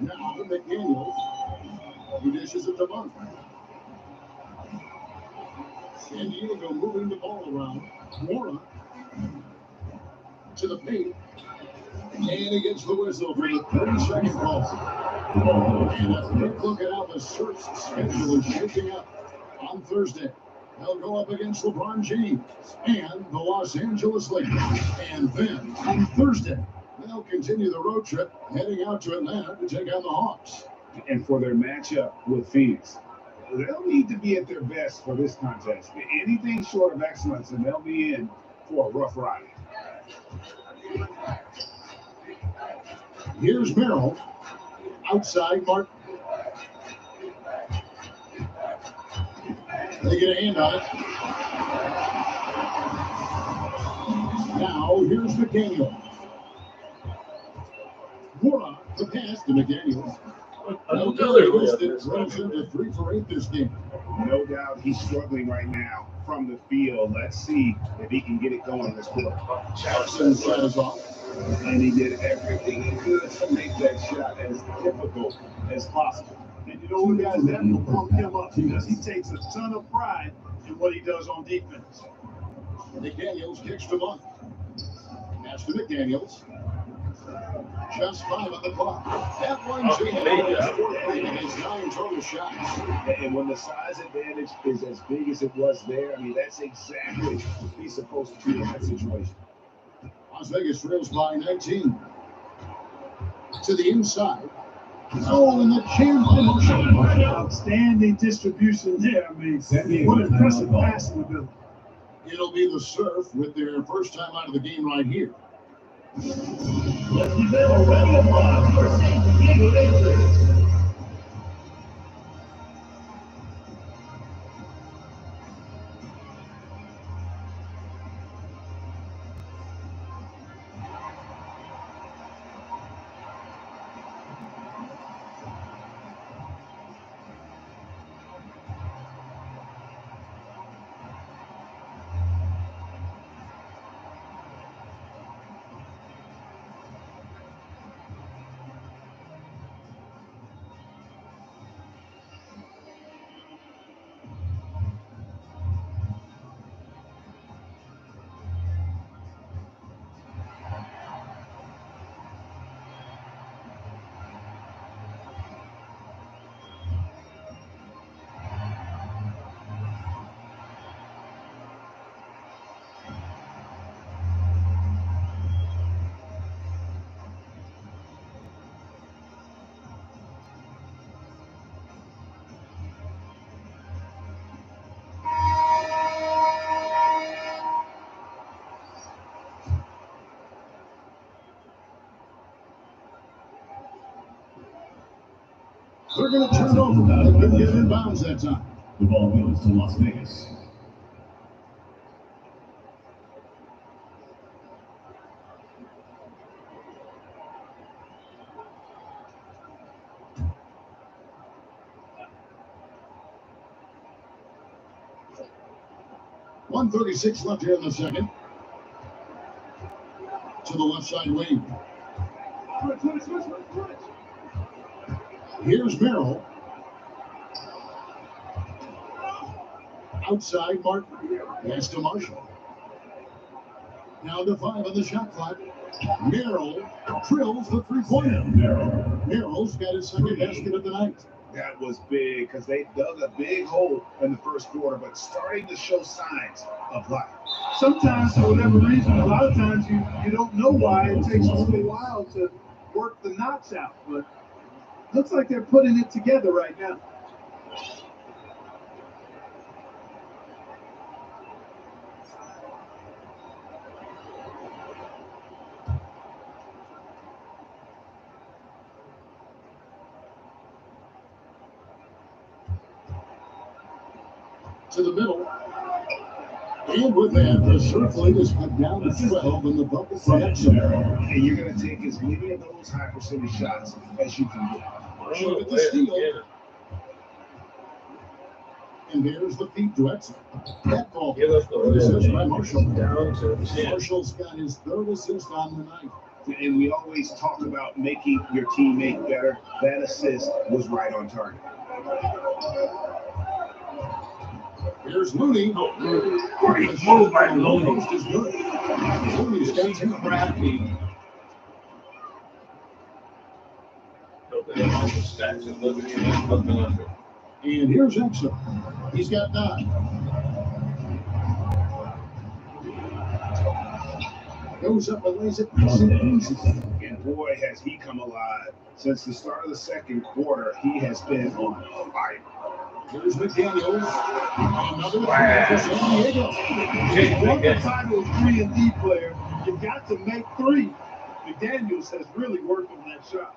Now to McDaniels, who dishes it to Monk. San Diego moving the ball around. Mora to the paint. And he gets the whistle for the 30-second call. And a quick look at how the Surf's schedule is shaping up. On Thursday, they'll go up against LeBron James and the Los Angeles Lakers. And then on Thursday, they'll continue the road trip, heading out to Atlanta to take on the Hawks. And for their matchup with Phoenix, they'll need to be at their best for this contest. Anything short of excellence, and they'll be in for a rough ride. Here's Merrill. Outside Martin. They get a hand on it. Now here's McDaniel. Mora, the pass to McDaniels. Another runs into 3 for 8 this game. No doubt he's struggling right now from the field. Let's see if he can get it going this quarter. Jackson's shot is off. And he did everything he could to make that shot as difficult as possible. And you know what, guys, that will pump him up because he takes a ton of pride in what he does on defense. McDaniels kicks to Monk. Pass to McDaniels. Just 5 on the clock. That one's against 9 total shots. And when the size advantage is as big as it was there, I mean, that's exactly what he's supposed to do in that situation. Las Vegas trails by 19. To the inside. Oh, and the champion motion. Outstanding distribution there. I mean, what impressive passing ability. It'll be the Surf with their first time out of the game right here. Let's give them a round of applause for San Diego victory. They're going to turn it over. They couldn't get it in bounds that time. The ball goes to Las Vegas. 1:36 left here in the second. To the left side wing. Here's Merrill. Outside, Martin. Pass to Marshall. Now to 5 on the shot clock. Merrill drills the three-pointer. Merrill's got his second basket of the night. That was big because they dug a big hole in the first quarter, but starting to show signs of life. Sometimes, for whatever reason, a lot of times you don't know why. It takes a little while to work the knots out, but looks like they're putting it together right now. To the middle. And with that, the surf lead is cut down to 12 in the bucket for Exum. And you're going to take as many of those high percentage shots as you can get. Look at the steal. And there's the feed to Exum. That ball. Assist by Marshall. Marshall's got his third assist on the night. And we always talk about making your teammate better. That assist was right on target. Here's Looney. Great move by Looney. Looney's got 10 crafty. And here's Exum. He's got 9. Goes up and lays it nice and easy. And boy, has he come alive. Since the start of the second quarter, he has been on fire. Here's McDaniels. Another three for San Diego. If you want the title of 3-and-D player, you got to make 3. McDaniels has really worked on that shot.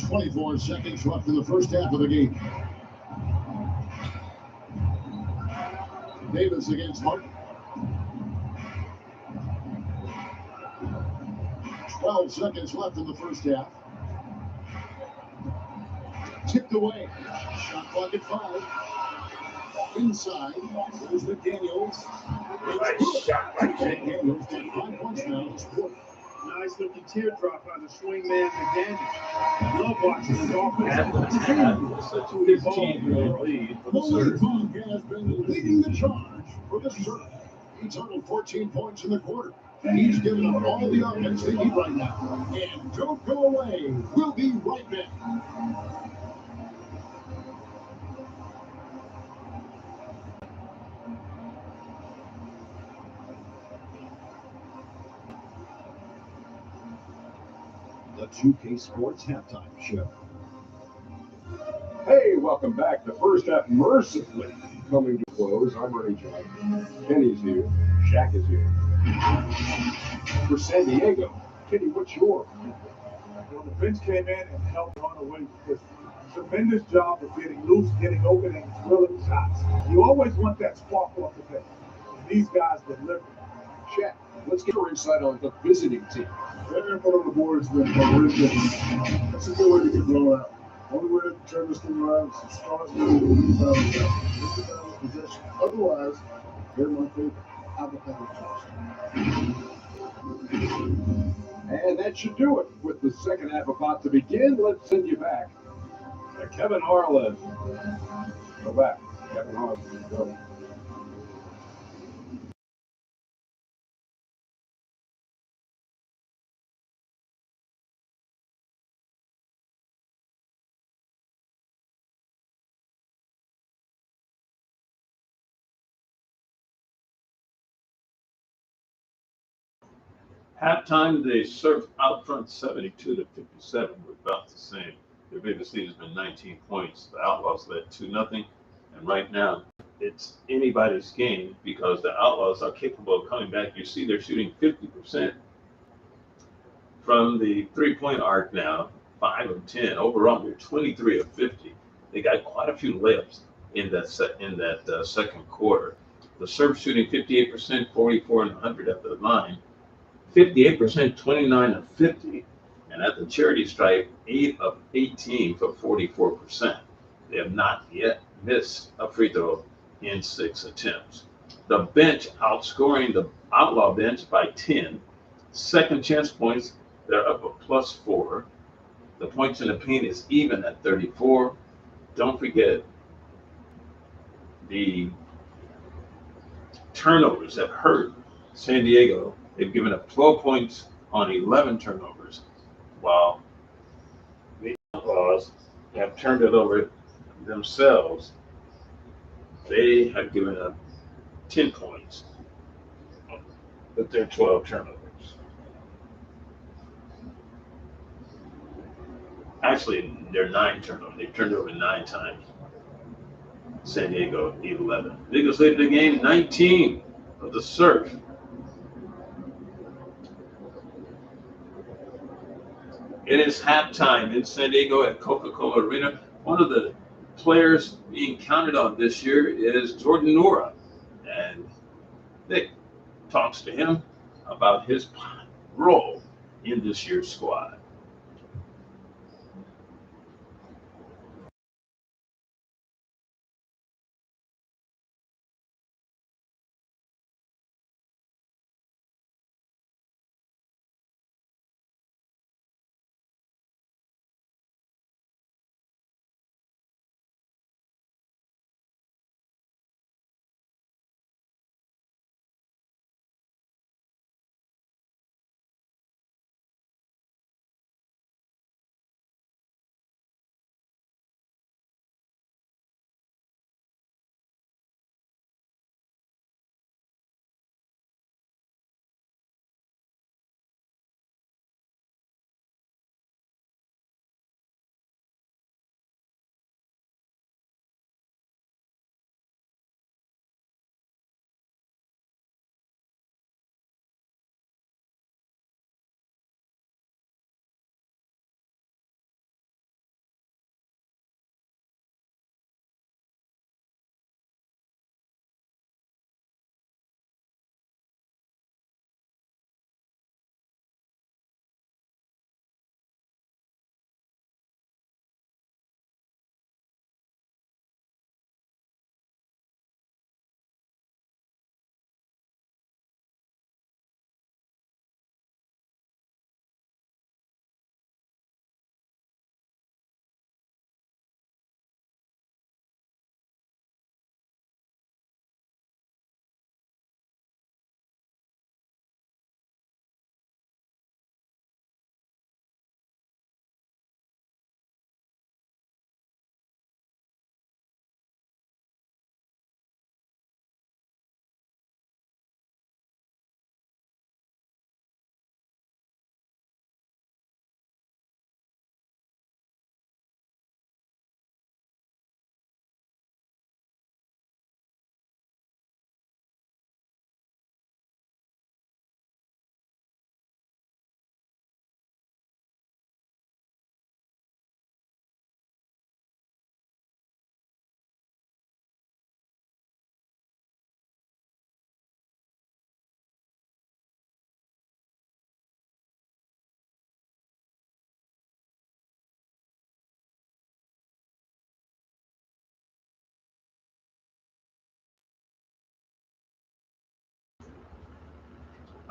"24 seconds left in the first half of the game. Davis against Martin. 12 seconds left in the first half. Tipped away. Shot clock at 5. Inside. There's McDaniels. Nice shot by McDaniels got 5 points now this quarter. Nice looking teardrop by the swingman McDaniels. Love watching his At the offense. time, it was such a 15-point lead for the Molly Surf. Funk has been leading the charge for the Surf. He totaled 14 points in the quarter. He's given them all the offense they need right now. And don't go away. We'll be right back. The 2K Sports Halftime Show. Hey, welcome back. The first half mercifully coming to close. I'm Ernie John. Kenny's here. Shaq is here. For San Diego, Kenny, what's your? Well, the bench came in and helped run away with this tremendous job of getting loose, getting open, and drilling shots. You always want that spark off the bench. And these guys deliver. Shaq, let's get your insight on the visiting team. Their input on the board has been horrific. That's a good way to get blown out. Only way to turn this thing around is to start with possession. Otherwise, they're my favorite. And that should do it. With the second half about to begin, let's send you back to Kevin Harlan. Go back. Kevin Harlan. Go. Halftime, they Surf out front 72-57. We're about the same. Their biggest lead has been 19 points. The Outlaws led 2-0. And right now, it's anybody's game because the Outlaws are capable of coming back. You see they're shooting 50% from the three-point arc now, 5 of 10. Overall, they're 23 of 50. They got quite a few layups in that second quarter. The Surf shooting 58%, 44 and 100 at the line. 58%, 29 of 50, and at the charity stripe, 8 of 18 for 44%. They have not yet missed a free throw in 6 attempts. The bench outscoring the Outlaw bench by 10. Second chance points, they're up a +4. The points in the paint is even at 34. Don't forget the turnovers have hurt San Diego. They've given up 12 points on 11 turnovers, while the Outlaws have turned it over themselves. They have given up 10 points with their 12 turnovers. Actually, they're 9 turnovers. They've turned over 9 times. San Diego 11. Biggest lead of the game, 19 of the Surf. It is halftime in San Diego at Coca-Cola Arena. One of the players being counted on this year is Jordan Nora. And Nick talks to him about his role in this year's squad.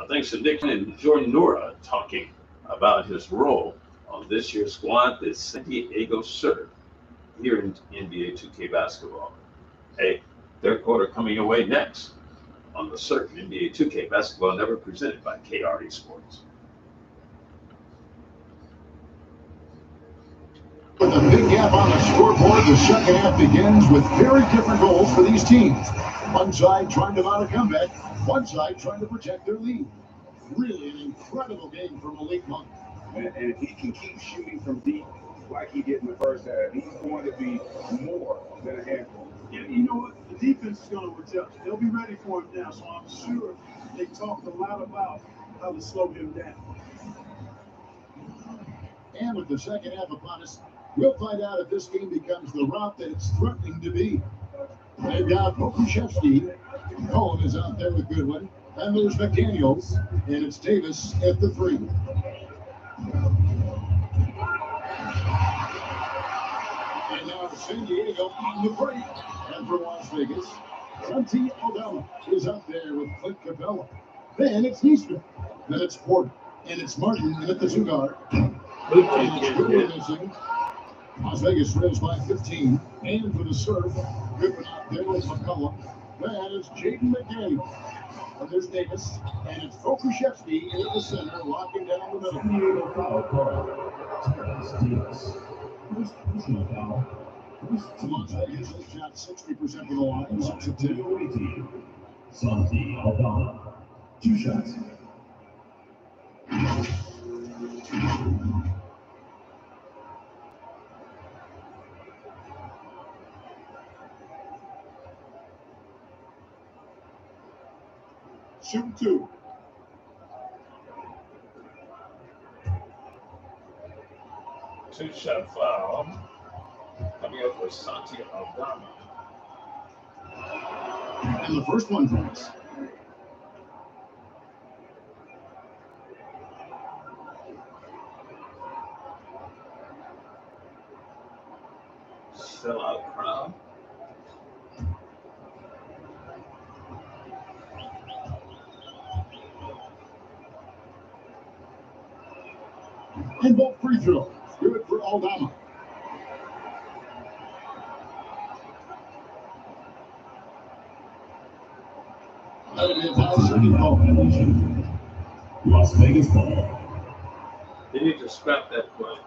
Thanks to Nick and Jordan Nora talking about his role on this year's squad, the San Diego Surf, here in NBA 2K basketball. Hey, third quarter coming your way next on the Surf NBA 2K basketball, never presented by KRE Sports. With a big gap on the scoreboard, the second half begins with very different goals for these teams. One side trying to mount a comeback, one side trying to protect their lead. Really an incredible game from Malik Monk. And if he can keep shooting from deep like he did in the first half, he's going to be more than a handful. Yeah, you know what? The defense is going to adjust. They'll be ready for him now, so I'm sure they talked a lot about how to slow him down. And with the second half upon us, we'll find out if this game becomes the route that it's threatening to be. They've got Pokushevsky. Cohen is out there with Goodwin. And there's McDaniels. And it's Davis at the 3. And now San Diego on the break. And for Las Vegas, Santi Aldama is up there with Clint Capella. Then it's Neesmith. Then it's Porter. And it's Martin at the 2 guard. And it's Goodwin missing. Las Vegas trails by 15. And for the serve, Goodwin out there with McCullough. That is Jaden McDaniel. And there's Davis. And it's Fokushevsky in the center, locking down the middle. San Diego foul call. Terrence Davis. First personal foul. Las Vegas has shot 60% from the line, 6 of 10. Santi Aldama. 2 shots. Shoot 2. Two-shot foul coming up for Santi Aldama. And the first one falls. Sellout crowd. And both free throws. Good for Aldama. That'll be a foul, second ball. Las Vegas ball. They need to scrap that play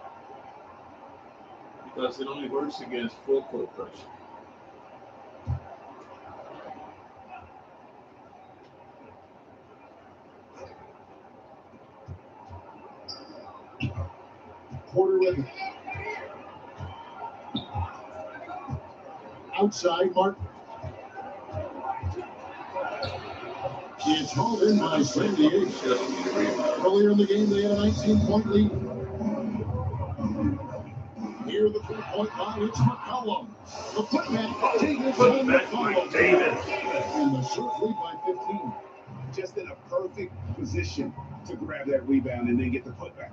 because it only works against full court pressure. Porter with it. Outside, Martin. It's hauled in by San Diego. Earlier in the game, they had a 19-point lead. Near the 3-point line, it's McCollum. The putback, Davis, and McCollum. And the short lead by 15. Just in a perfect position to grab that rebound and then get the putback.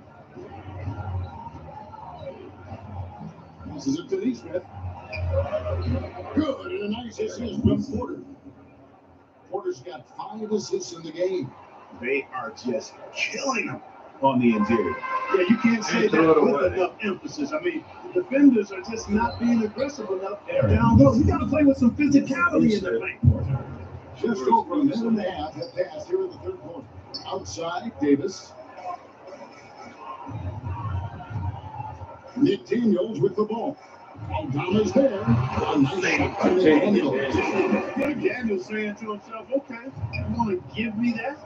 This is it to Neesmith. Good, and a nice assist from Porter. Porter's got 5 assists in the game. They are just killing them on the interior. Yeah, you can't say that with enough emphasis. I mean, the defenders are just not being aggressive enough down low. You got to play with some physicality in the paint. Just over a minute and a half have passed here in the third quarter. Outside, Davis. Nick Daniels with the ball. Aldama's there. Daniel's saying to himself, okay, you want to give me that?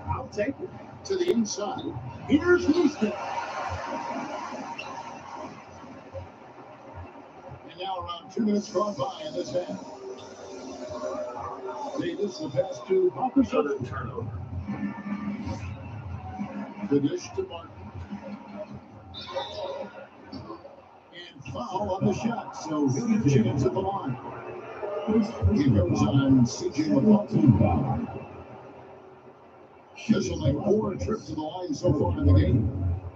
I'll take it. To the inside. Here's Houston. And now around 2 minutes gone by in this half. Davis, the pass to Another turnover. The dish to Martin. And foul on the shot, so he'll get a chance at the line. He goes on CJ McCullough. This will make 4 trips to the line so far in the game.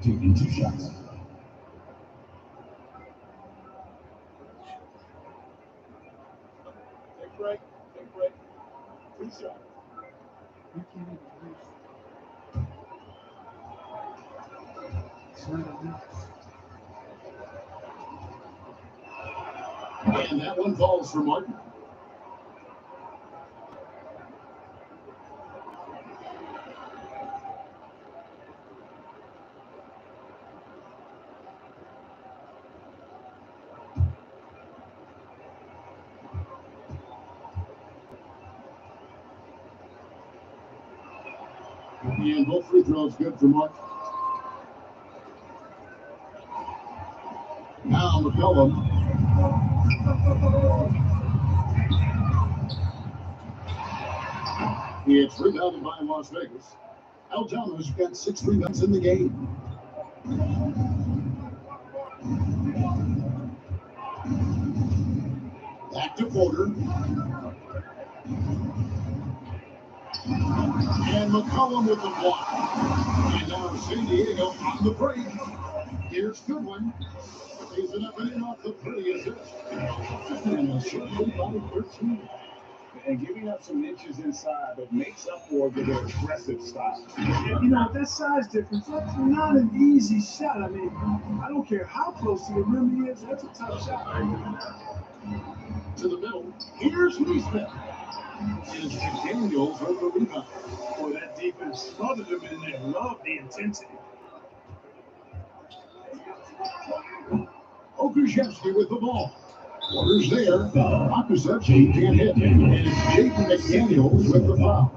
Taking 2 shots. Take break. Take break. 3 shots. And that one falls for Martin. And both free throws good for Martin. Now McCollum. It's rebounded by Las Vegas. Aldama's got 6 rebounds in the game. Back to Porter. And McCollum with the block. And now San Diego on the break. Here's Goodwin. He's an up and in off the pretty assist. And a short lead by 13. And giving up some inches inside, but makes up for the aggressive style. You know, that size difference, that's not an easy shot. I mean, I don't care how close to the rim he is, that's a tough shot. To the middle. Here's Neesmith. It's McDaniels with the rebound. Boy, that defense smothered him in there. Love the intensity. Okushevsky with the ball. Waters there. Akusac can't hit. And it's Jaden McDaniels with the foul.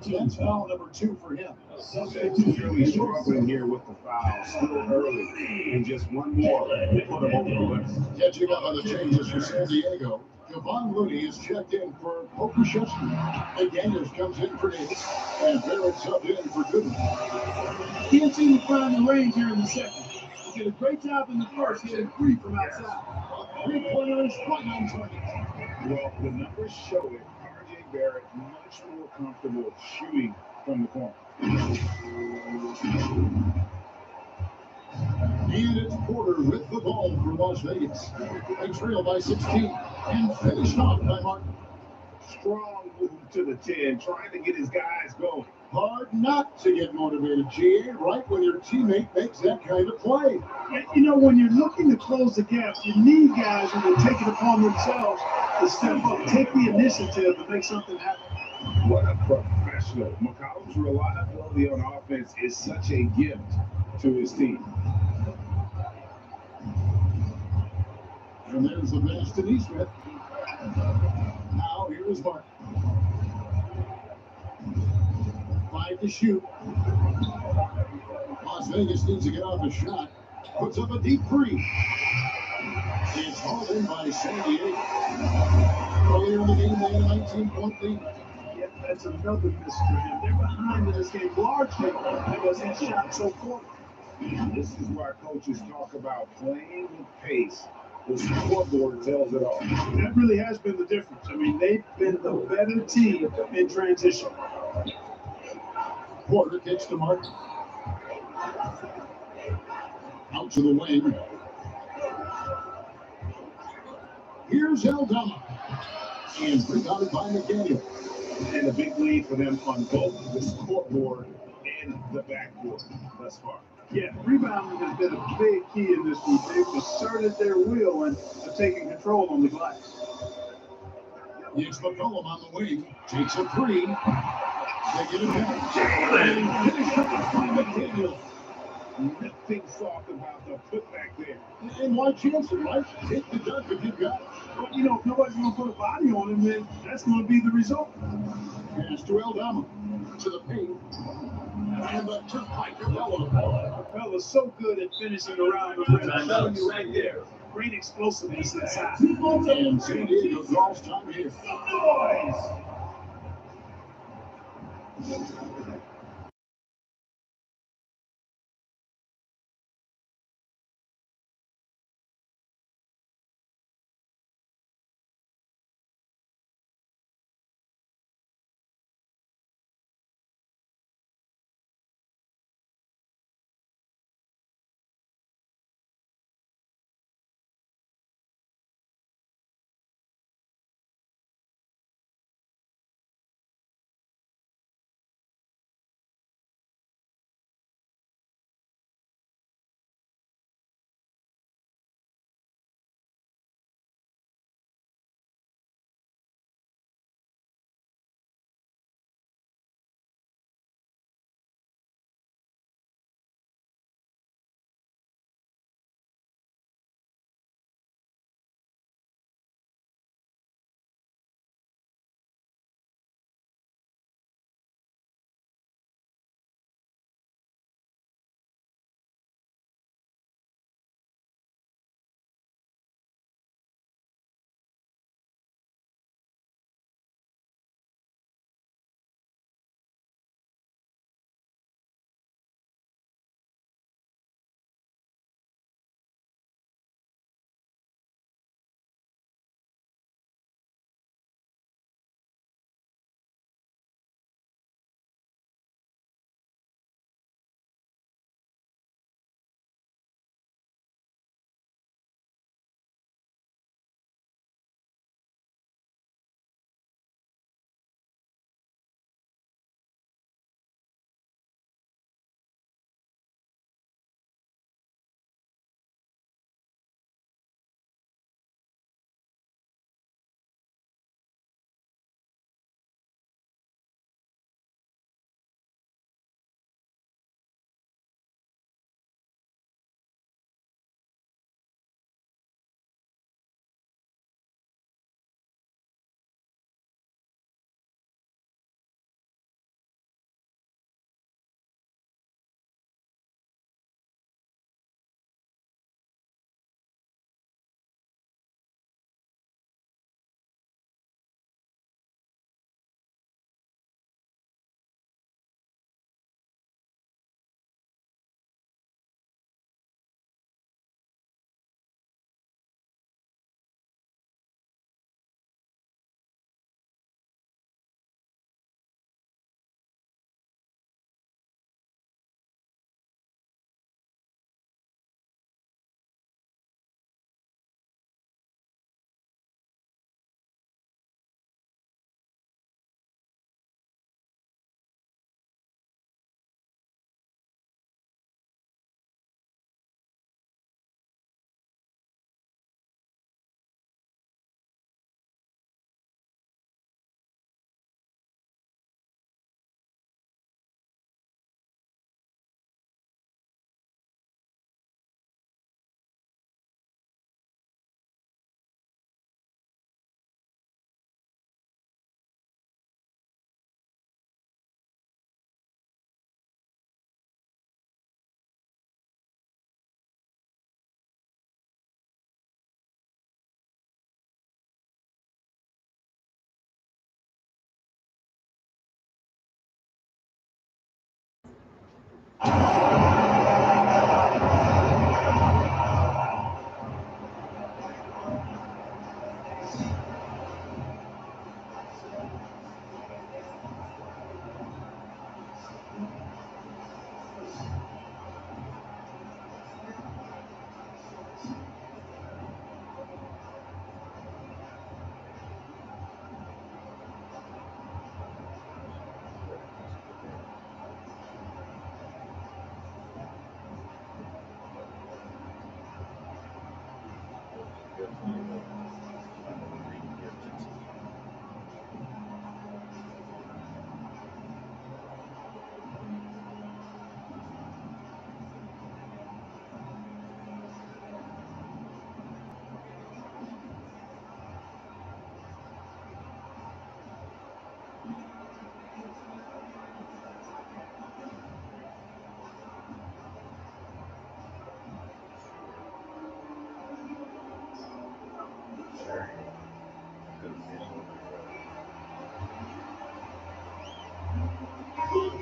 That's foul number 2 for him. He's really struggling here with the foul. Still early. And just one more will put him over the list. Catching up on the changes for San Diego. Kevon Looney is checked in for Okushevsky. McDaniels comes in for Davis. And Barrett subbed in for Goodman. Can't seem to find the range here in the second. He did a great job in the first, hitting 3 from outside. 3-pointers, right on target. Well, the numbers show it. RJ Barrett much more comfortable shooting from the corner. And it's Porter with the ball for Las Vegas. They trail by 16 and finished off by Martin. Strong move to the 10, trying to get his guys going. Hard not to get motivated, GA, right when your teammate makes that kind of play. You know, when you're looking to close the gap, you need guys who will take it upon themselves to step up, take the initiative to make something happen. What a professional. McCollum's reliability on offense is such a gift to his team. And there's the pass to Neesmith. Now here's Martin. 5 to shoot. Las Vegas needs to get off a shot. Puts up a deep 3. It's hauled in by San Diego. Earlier in the game, they had a 19-point lead. Yeah, that's another miss for him. They're behind in this game largely because he shot so poorly. This is why coaches talk about playing with pace. The scoreboard tells it all. That really has been the difference. I mean, they've been the better team in transition. Porter kicks to Martin. Out to the wing. Here's Aldama. And rebounded by McDaniel. And a big lead for them on both the scoreboard and the backboard thus far. Yeah, rebounding has been a big key in this group. They've asserted their will and have taken control on the glass. It's McCollum on the wing. Takes a 3. They get it back. And finish up by McDaniel. Nothing soft about the putback there. And why chance it, right? Take the dunk if you've got it. But, you know, if nobody's going to put a body on him, then that's going to be the result. Pass to Aldama. To the paint. And the tip by Capella. Capella's so good at finishing around the rim. Showing you right there. Great explosiveness inside. And San Diego draws time here.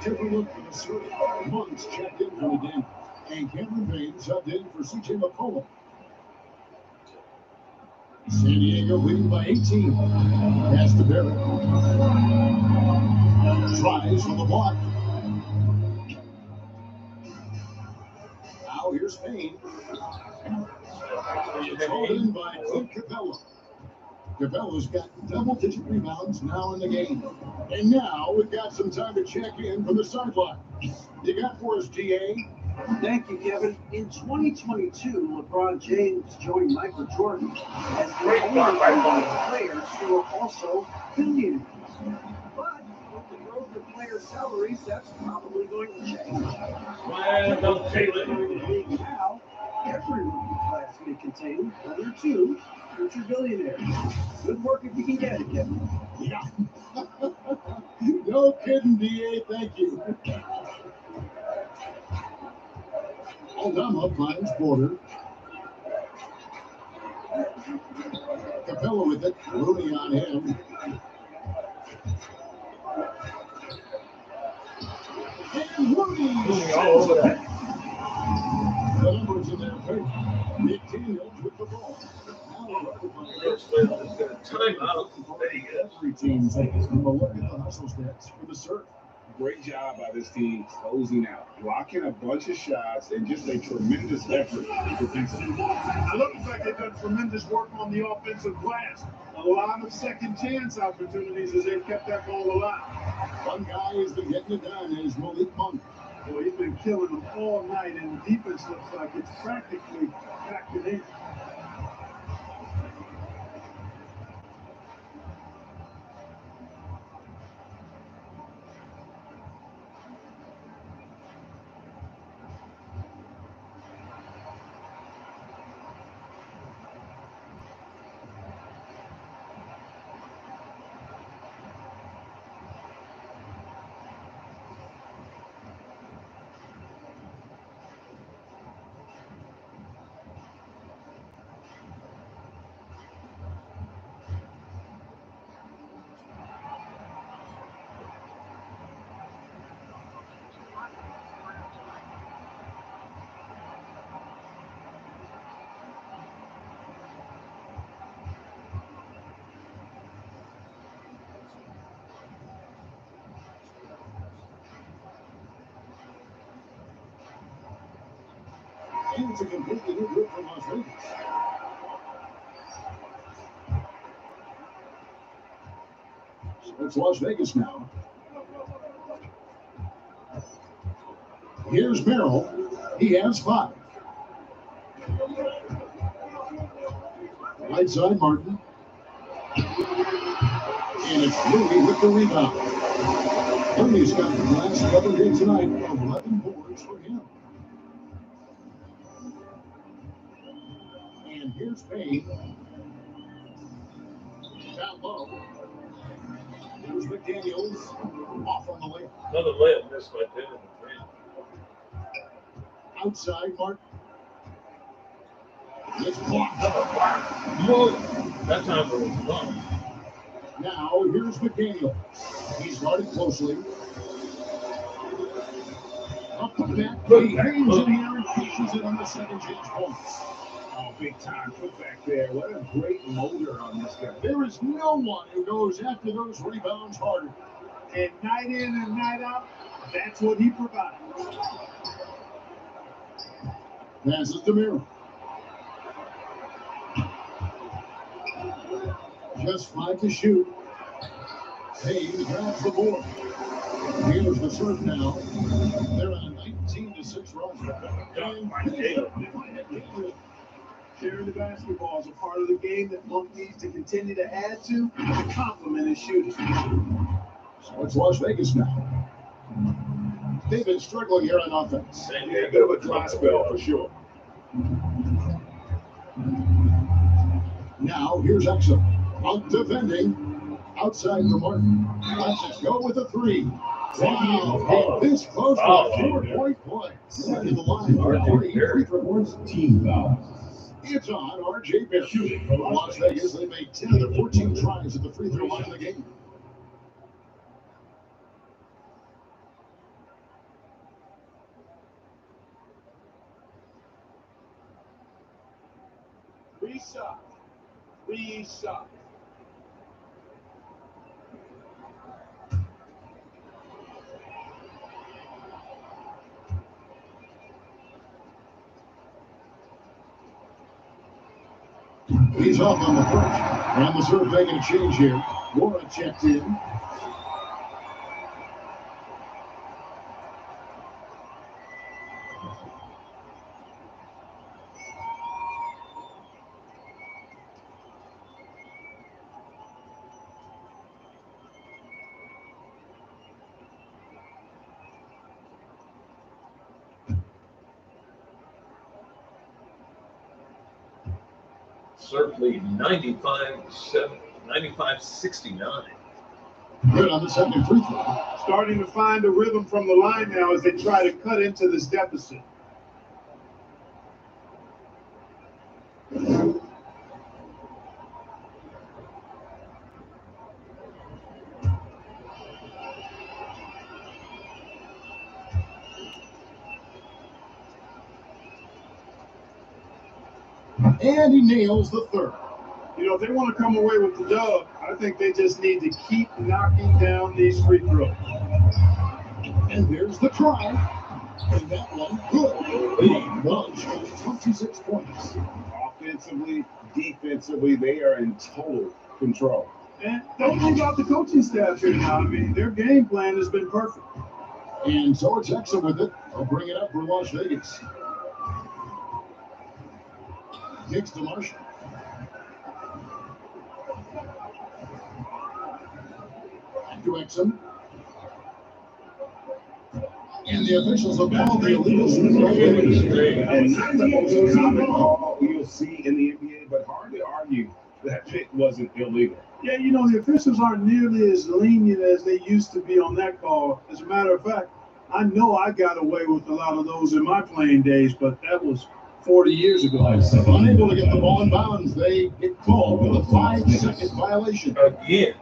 Different look for the Surf. Monks checked in for the game. And Cameron Payne subbed in for C.J. McCollum. San Diego leading by 18. Pass to Barrett. Tries for the block. Now here's Payne. Thrown in by Clint Capella. Capella's got double-digit rebounds now in the game. And now we've got some time to check in from the sideline. You got for us, GA? Thank you, Kevin. In 2022, LeBron James joined Michael Jordan as the only players who are also billionaires. But with the growth of player salaries, that's probably going to change. Well, don't say that. Now, every rookie class may contain one or two future billionaires. Good work if you can get it, Kevin. Yeah. No kidding, DA. Thank you. Aldama finds Porter. Capella with it. Rooney on him. And Rooney All over that. The numbers in their favor. McDaniels with the ball. Timeout. There you go. Every team takes a look at the hustle stats for the Surf. Great job by this team closing out, blocking a bunch of shots, and just a tremendous effort defensively. It looks like they've done tremendous work on the offensive glass. A lot of second chance opportunities as they've kept that ball alive. One guy who's been getting it done is Malik Monk. Boy, he's been killing them all night, and defense looks like it's practically back to them. And it's a completely new group from Las Vegas. So it's Las Vegas now. Here's Merrill. He has 5. Right side, Martin. And it's Rooney with the rebound. Rooney's got the last double here tonight. 11 boards for him. And here's Payne. Down low. Here's McDaniels. Off on the layup. Another layup missed by Taylor. Outside, Martin. It's blocked. Whoa. That time it was gone. Now, here's McDaniel. He's guarded closely. Up the net, he hangs in here and pushes it on the second chance points. Oh, big time putback there. What a great motor on this guy. There is no one who goes after those rebounds harder. And night in and night out, that's what he provides. Passes to Miro. Just 5 to shoot. Hayes grabs the board. Here's the serve now. They're on a 19-6 run. Sharing the basketball is a part of the game that Monk needs to continue to add to complement his shooting. So it's Las Vegas now. They've been struggling here on offense. Yeah, a bit of a dry spell for sure. Now here's Exum. Out defending. Outside for Martin. Let's just go with a 3. Wow. This close to a 4-point play. Side of the line for 3 free throw points. Team foul. It's on R.J. Barrett. Las Vegas, they made 10 of the 14 tries at the free throw line of the game. Three shots. He's off on the first. And the serve making a change here. Laura checked in. Surf lead 95-69. Good on the second free throw. Starting to find a rhythm from the line now as they try to cut into this deficit. And he nails the third. You know, if they want to come away with the dub, I think they just need to keep knocking down these free throws. And there's the try. And that one good. Lead launch 26 points. Offensively, defensively, they are in total control. And don't leave out the coaching staff here now. I mean, their game plan has been perfect. And so it's Exum with it. I'll bring it up for Las Vegas. Kicks to Marshall. Back to Exum. And the officials have called the illegal And not the most common call you'll see in the NBA, but hard to argue that pick wasn't illegal. Yeah, you know, the officials aren't nearly as lenient as they used to be on that call. As a matter of fact, I know I got away with a lot of those in my playing days, but that was 40 years ago. Unable to get the ball in bounds, they get called with a 5-second violation. Again.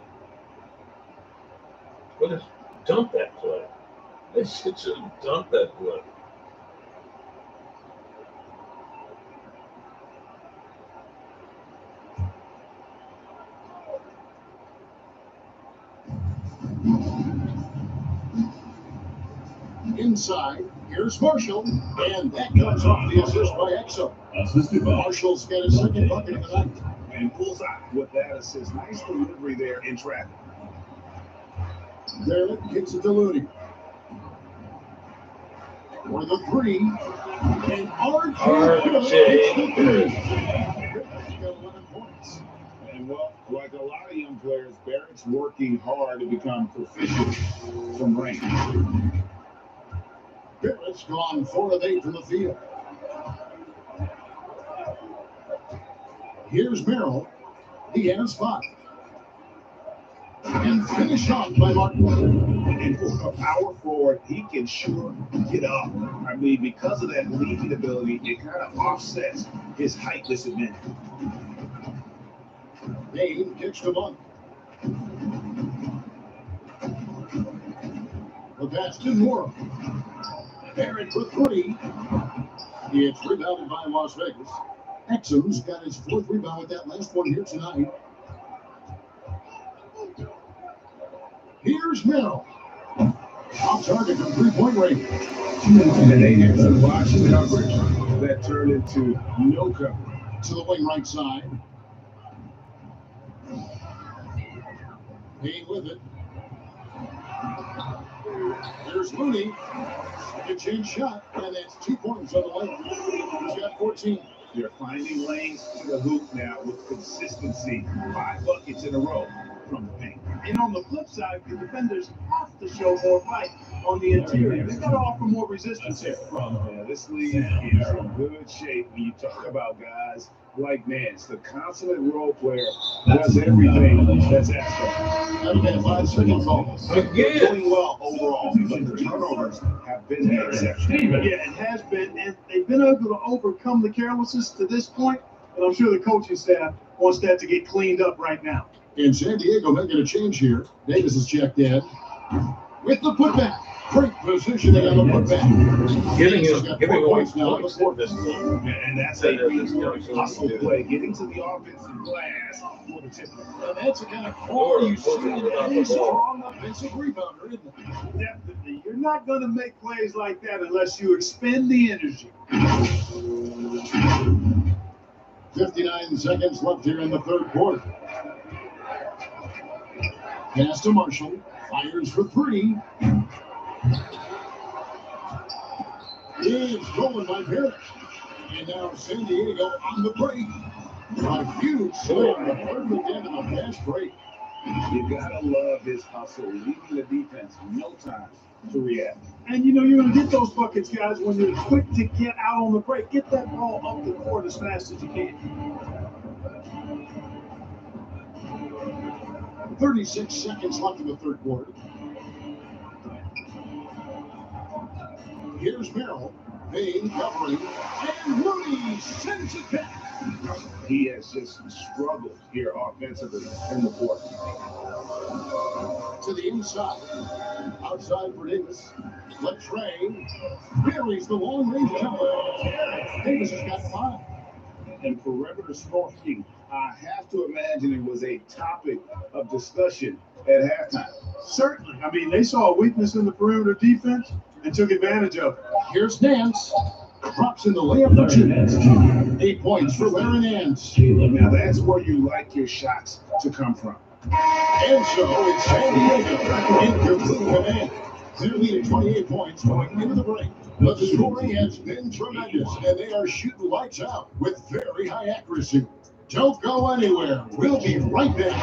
What is dump that play? They should dump that play. Inside, here's Marshall, and that comes off the assist by Exum. Assisted by Marshall's got his second bucket of the night. And pulls out with that assist. Nice delivery there in traffic. Barrett kicks it to Looney. For the 3, and R.J. hits the 3. He's got 11 points. And well, like a lot of young players, Barrett's working hard to become proficient from range. Barrett's gone 4 of 8 from the field. Here's Merrill. He has 5. And finished off by Martin. And for a power forward, he can sure get up. I mean, because of that leaping ability, it kind of offsets his height disadvantage. Dane kicks to Monk. The pass to Moore. Barrett for three. It's rebounded by Las Vegas. Exum's got his fourth rebound with that last one here tonight. Here's Merrill. Off target from three-point range. And they had some box coverage that turned into no coverage. To the wing right side. Payne with it. There's Looney. Second chance shot, and that's 2 points on the Lakers. He's got 14. They're finding lanes to the hoop now with consistency. 5 buckets in a row from the paint. And on the flip side, the defenders have to show more fight on the interior. They've got to offer more resistance here. Yeah, this league is in good shape when you talk about guys like Nance. The consummate role player does everything that's asked of him. 5 seconds almost. They're doing well overall, but the turnovers have been the exception. Yeah, it has been, and they've been able to overcome the carelessness to this point, but I'm sure the coaching staff wants that to get cleaned up right now. In San Diego, making a change here. Davis is checked in. With the putback. Great positioning on the putback. Giving away points now. points in this game. And that's a hustle play, getting to the offensive glass for the tip. And that's the kind of core you see in any strong offensive rebounder, isn't it? Definitely. You're not going to make plays like that unless you expend the energy. 59 seconds left here in the third quarter. Pass to Marshall. Fires for three. It's going by Barrett. And now San Diego on the break. A huge slam. The third look into the fast break. You gotta love his hustle, leaving the defense no time to react. And you know you're going to get those buckets, guys, when you're quick to get out on the break. Get that ball up the court as fast as you can. 36 seconds left in the third quarter. Here's Merrill. Payne covering. And Looney sends it back. He has just struggled here offensively in the fourth. To the inside. Outside for Davis. Latrey buries the long range jumper. Davis has got 5. And perimeter scoring, I have to imagine it was a topic of discussion at halftime. Certainly. I mean, they saw a weakness in the perimeter defense and took advantage of it. Here's Nance. Drops in the layup for 2. 8 points for Larry Nance. Now that's where you like your shots to come from. And so it's San Diego in complete command. Their lead at 28 points going into the break. But the scoring has been tremendous, and they are shooting lights out with very high accuracy. Don't go anywhere. We'll be right back.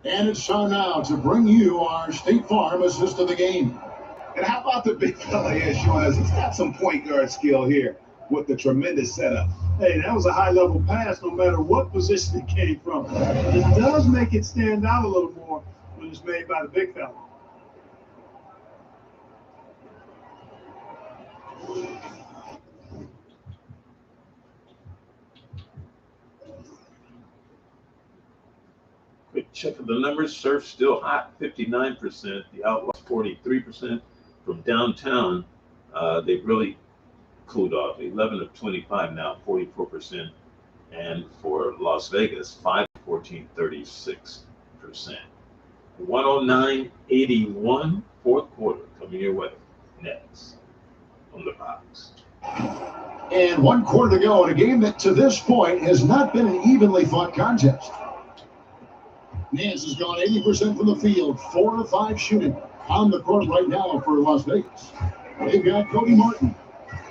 And it's time now to bring you our State Farm assist of the game. And how about the big fella here showing us he's got some point guard skill here with the tremendous setup. Hey, that was a high-level pass no matter what position it came from. It does make it stand out a little more when it's made by the big fella. Quick check of the numbers. Surf still hot, 59%. The Outlaws, 43%. From downtown, they've really cooled off. 11 of 25 now, 44%. And for Las Vegas, 5 of 14, 36%. 109-81, fourth quarter coming your way next on the box. And 1 quarter to go in a game that to this point has not been an evenly fought contest. Nance has gone 80% from the field, 4 of 5 shooting on the court right now for Las Vegas. They've got Cody Martin.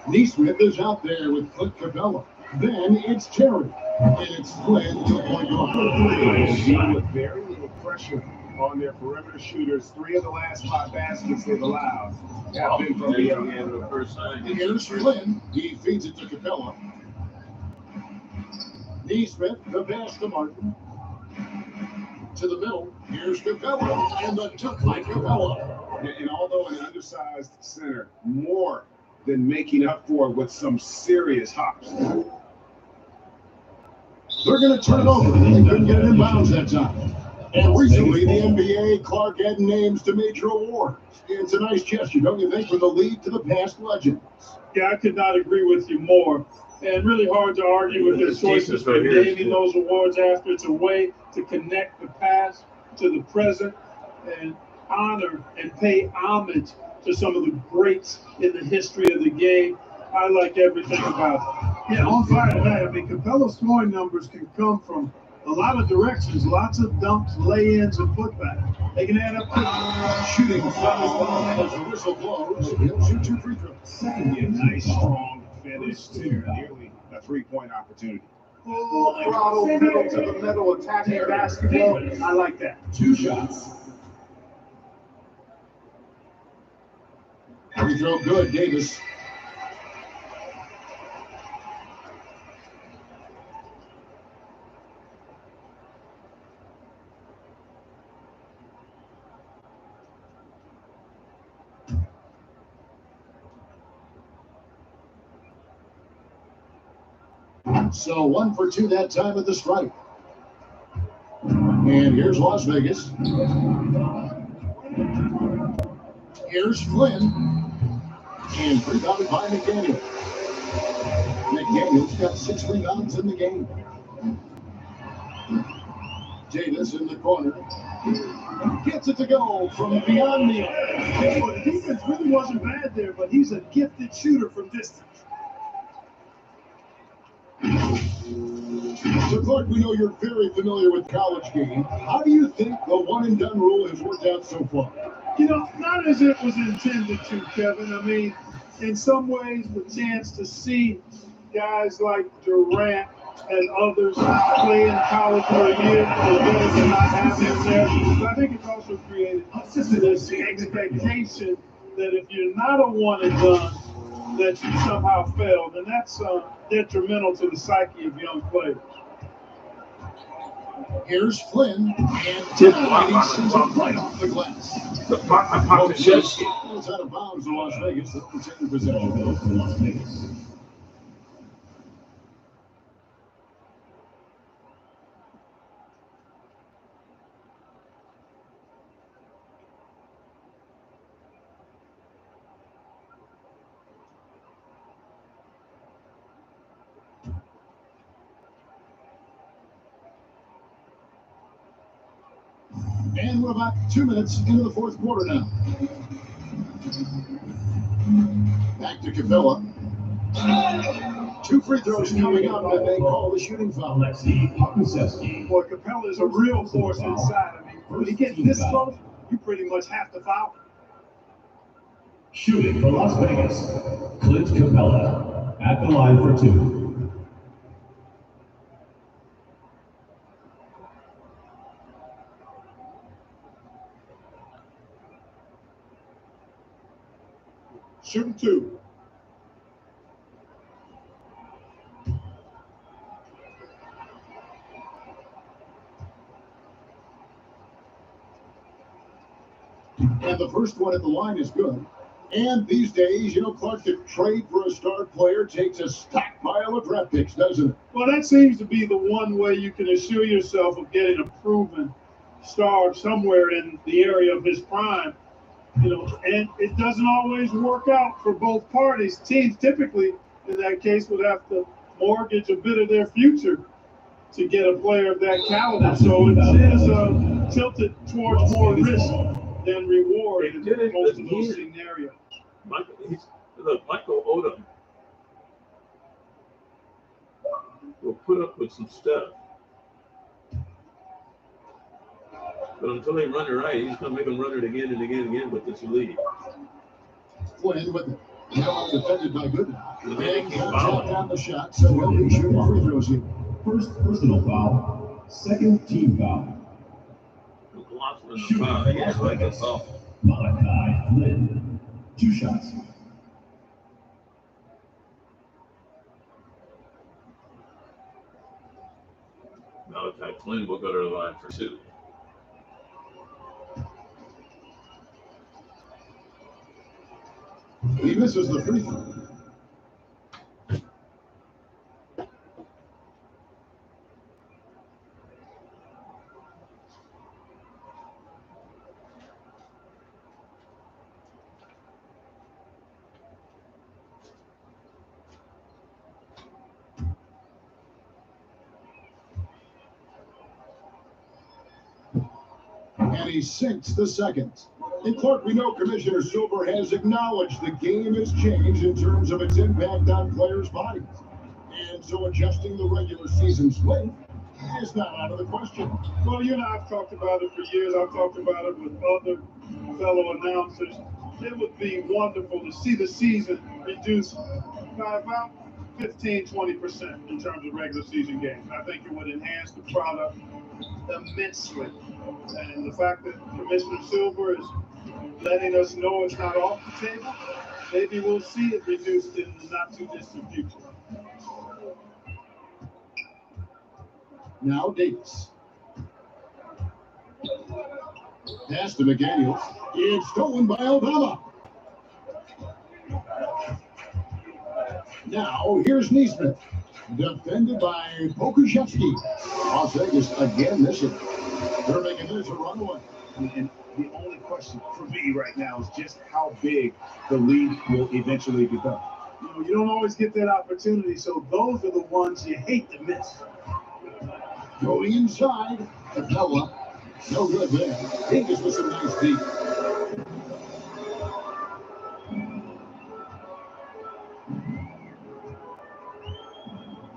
Neesmith is out there with Clint Capella. Then it's Terry. And it's Flynn to the point guard. With very little pressure on their perimeter shooters. 3 of the last 5 baskets they've allowed have been from the end of the first time. Here's Flynn. He feeds it to Capella. Neesmith, the pass to Martin. To the middle. Here's Capella. And the took by Capella. And although an undersized center, more than making up for it with some serious hops. They're going to turn it over. They couldn't get it in bounds that time. And recently, the NBA, Clark added names to major awards. It's a nice gesture, don't you think, from the league to the past legends? Yeah, I could not agree with you more. And really hard to argue with their choices for naming those awards after. It's a way to connect the past to the present and honor and pay homage to some of the greats in the history of the game. I like everything about it. Yeah, on fire tonight. I mean, Capella's scoring numbers can come from a lot of directions, lots of dumps, lay-ins, and putbacks. They can add up quick. Shooting foul as the whistle blows. He'll shoot 2 free throws. Second, a nice, strong finish to nearly a three-point opportunity. Full throttle, pedal to the metal, attacking basketball. I like that. 2 shots. Free throw good, Davis. So 1 for 2 that time at the stripe. And here's Las Vegas. Here's Flynn. And rebounded by McDaniel. McDaniel's got 6 rebounds in the game. Davis in the corner. Gets it to go from beyond the arc. Well, the defense really wasn't bad there, but he's a gifted shooter from distance. So, Clark, we know you're very familiar with college game. How do you think the one-and-done rule has worked out so far? You know, not as it was intended to, Kevin. I mean, in some ways, the chance to see guys like Durant and others play in college for a year as well as not have him there. But I think it's also created this expectation that if you're not a one-and-done, that you somehow failed. And that's detrimental to the psyche of young players. Here's Flynn, and he sends it right off the glass. It's out of bounds in Las Vegas. They'll retain possession. And we're about 2 minutes into the fourth quarter now. Back to Capella. 2 free throws coming up, and they call the shooting foul. Boy, Capella is a real force inside. I mean, when he gets this close, you pretty much have to foul. Shooting for Las Vegas, Clint Capella at the line for 2. Shooting 2. And the first one at the line is good. And these days, you know, Clark, the trade for a star player takes a stockpile of draft picks, doesn't it? Well, that seems to be the one way you can assure yourself of getting a proven star somewhere in the area of his prime. You know, and it doesn't always work out for both parties. Teams typically, in that case, would have to mortgage a bit of their future to get a player of that caliber. So it is tilted towards more risk than reward in most of those scenarios. Michael Odom will put up with some stuff. But until they run it right, he's going to make them run it again and again and again with this lead. Flynn with it. Now defended by Goodman. And contact on the shot, so he'll be shooting free throws here. First personal foul, second team foul. Malachi Flynn, 2 shots. Malachi Flynn will go to the line for 2. He misses the free throw. And he sinks the second. And Clark, we know Commissioner Silver has acknowledged the game has changed in terms of its impact on players' bodies. And so adjusting the regular season's length is not out of the question. Well, you and I have talked about it for years. I've talked about it with other fellow announcers. It would be wonderful to see the season reduced by about 15-20% in terms of regular season games. I think it would enhance the product immensely. And the fact that Commissioner Silver is letting us know it's not off the table, maybe we'll see it reduced in the not too distant future. Now Davis. Pass to McDaniels. It's stolen by Aldama. Now here's Neesmith. Defended by Pokushevsky. Las Vegas again missing. They're making this a runaway. And the only question for me right now is just how big the lead will eventually become. You know, you don't always get that opportunity, so those are the ones you hate to miss. Going inside, Capella. No good there. Davis with some nice deep.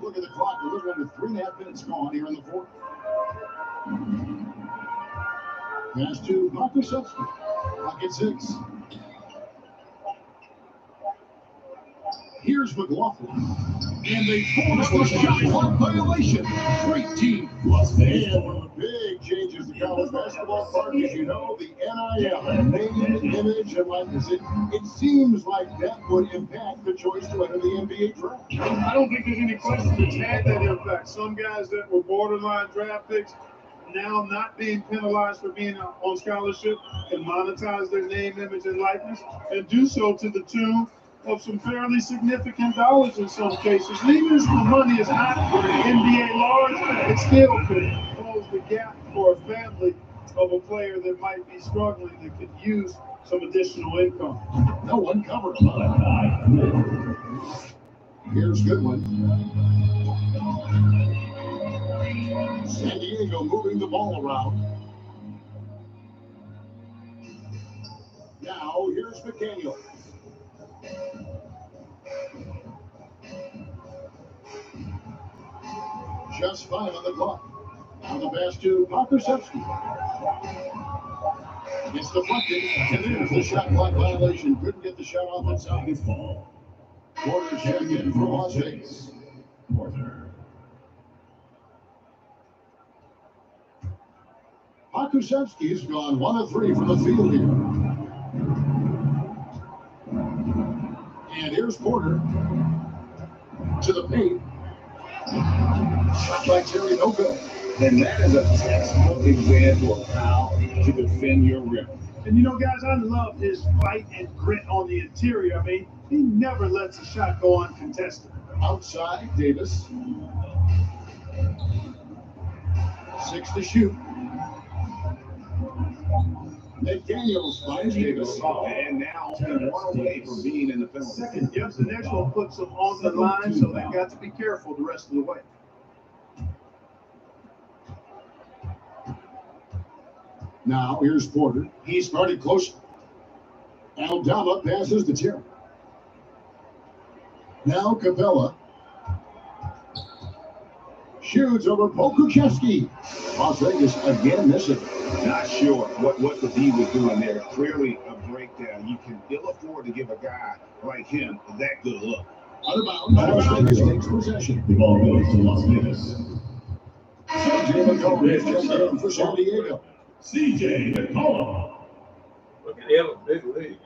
Look at the clock. We're looking at 3.5 minutes gone here in the fourth. Pass to Pokusevsky. Pocket 6. Here's McLaughlin. And they force the shot clock violation. Great team. Las Vegas. And one of the big changes to college basketball, Clark, as you know, the NIL, name, image, and likeness. It seems like that would impact the choice to enter the NBA draft. I don't think there's any question it's had that impact. Some guys that were borderline draft picks now not being penalized for being on scholarship can monetize their name, image, and likeness and do so to the tune of some fairly significant dollars in some cases. Even if the money is not NBA large, it still could close the gap for a family of a player that might be struggling that could use some additional income. No one covered. Here's Goodwin. San Diego moving the ball around. Now here's McDaniel. Just 5 on the clock. Now the pass to Pokusevsky. It's deflected, and there's the shot clock violation. Couldn't get the shot off inside. Porter checking in for Las Vegas. Pokusevsky's gone 1 of 3 from the field here. And here's Porter to the paint. Shot by Terry, no good. And that is a textbook example of how to defend your rim. And you know, guys, I love his fight and grit on the interior. I mean, he never lets a shot go uncontested. Outside, Davis. 6 to shoot. McDaniels finds Davis. And now 1 away from being in the penalty. Second, yes, the next one puts them on the line, so they've got to be careful the rest of the way. Now here's Porter. He started close. Aldama passes to Terry. Now Capella. Shoots over Pokushevsky. Las Vegas again missing. Not sure what the D was doing there. Clearly a breakdown. You can ill afford to give a guy like him that good look. Out of bounds. Las Vegas takes possession. The ball goes to Las Vegas. CJ McCollum is just in for San Diego. CJ McCollum. Look at him, big league.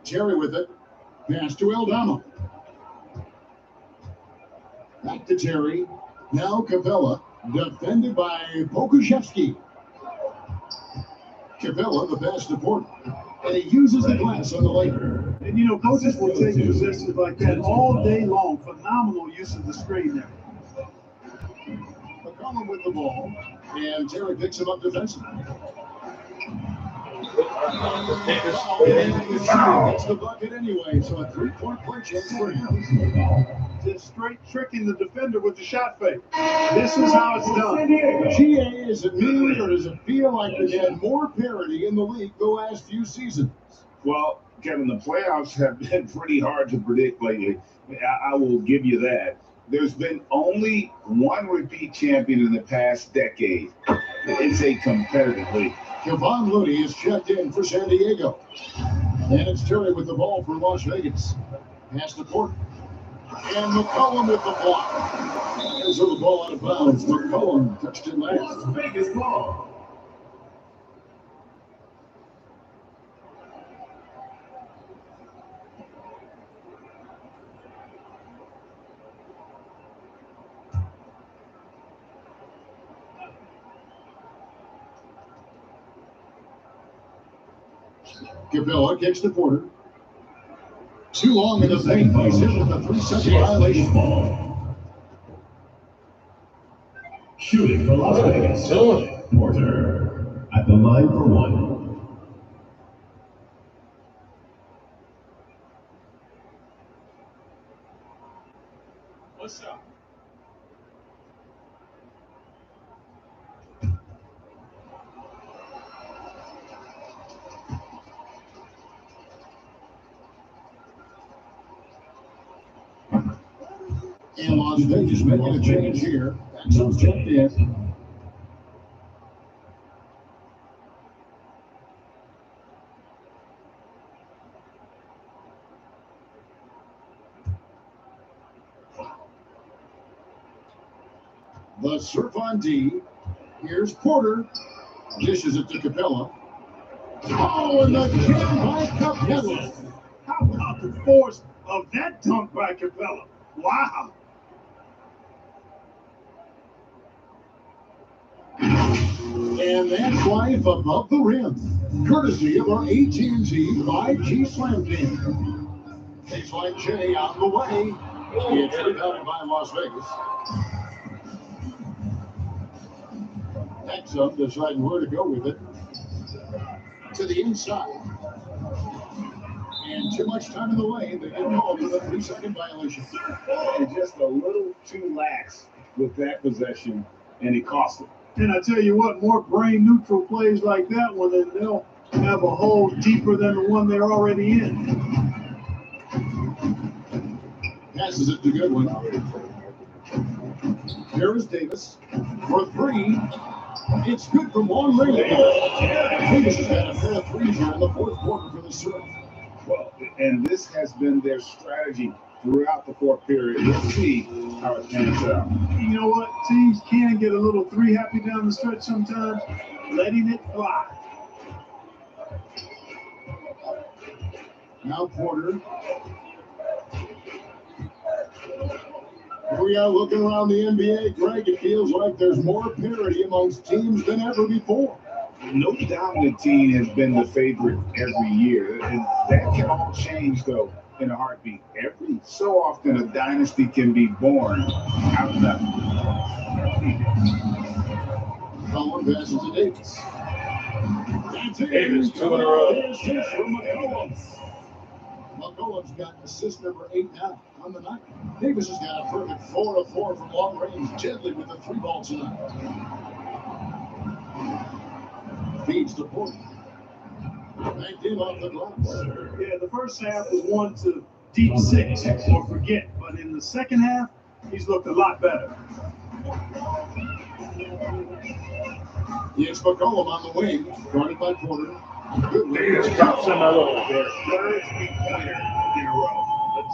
Terry with it. Pass to Aldama. Back to Terry. Now Capella. Defended by Pokushevsky. Capella, the pass to Porter. And he uses the glass on the later. And you know, coaches will take possessions like that all day long. Phenomenal use of the screen there. McCollum with the ball. And Terry picks him up defensively. It's the bucket anyway, so a 3-point play chance for him. Just straight tricking the defender with the shot fake. This is how it's done. GA, is it me or does it feel like they've had more parity in the league the last few seasons? Well, Kevin, the playoffs have been pretty hard to predict lately. I will give you that. There's been only one repeat champion in the past decade. It's a competitive league. Kevon Looney is checked in for San Diego. And it's Terry with the ball for Las Vegas. Pass to Porter. And McCollum with the block. There's the ball out of bounds. McCollum touched it last. Las Vegas ball. Capella kicks to Porter. Too long in the paint. He's hit with a 3-second violation. Ball. Shooting for Las Vegas. Porter at the line for one. What's up? And Las Vegas making a change here. Axel's checked in. The surf on D. Here's Porter. Dishes it to Capella. Oh, and the kick by Capella. How about the force of that dunk by Capella? Wow. And that's life above the rim. Courtesy of our AT&T 5G Slam Team. Baseline J out of the way. It's rebounded by Las Vegas. Exum deciding where to go with it. To the inside. And too much time in the lane. They get called for the 3-second violation. And just a little too lax with that possession, and it cost them. And I tell you what, more brain neutral plays like that one, and they'll have a hole deeper than the one they're already in. Passes it to Goodwin. Here is Davis for 3. It's good from long range. Davis has had a pair of threes here in the fourth quarter for the Surf. Well, and this has been their strategy throughout the fourth period. Let's see how it pans out. You know what? Teams can get a little three happy down the stretch sometimes, letting it fly. Now Porter. Here we are looking around the NBA, Greg. It feels like there's more parity amongst teams than ever before. No dominant team has been the favorite every year, and that can all change, though, in a heartbeat. Every so often, a dynasty can be born out of nothing. McCollum passes to Davis. Davis, 2 in a row. Here's his from McCollum. McCollum's got assist number 8 now on the night. Davis has got a perfect 4 of 4 from long range. Deadly with the 3-ball tonight. Feeds to Porter. Back in off the glass. Yeah, the first half was one to deep 6 or forget, but in the second half, he's looked a lot better. It's McCollum on the wing, guarded by Porter. Davis drops another one. Their third three-pointer in a row.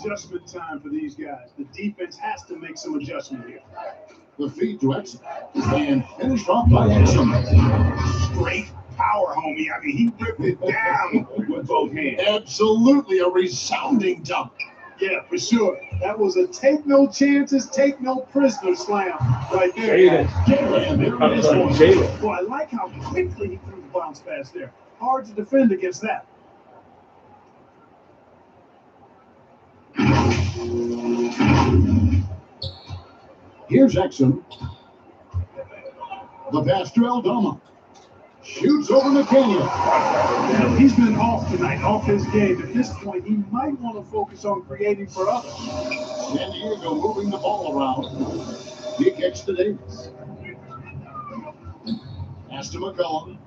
Adjustment time for these guys. The defense has to make some adjustment here. The feed to Exum. And finished off by Exum. Straight power, homie. I mean, he ripped it down with both hands. Absolutely a resounding dunk. Yeah, for sure. That was a take no chances, take no prisoner slam right there. Jalen. Boy, I like how quickly he threw the bounce pass there. Hard to defend against that. Here's Exum. The pass to Aldama. Shoots over McDaniel. He's been off tonight, off his game. At this point, he might want to focus on creating for others. San Diego moving the ball around. He kicks to Davis. Pass to McCollum.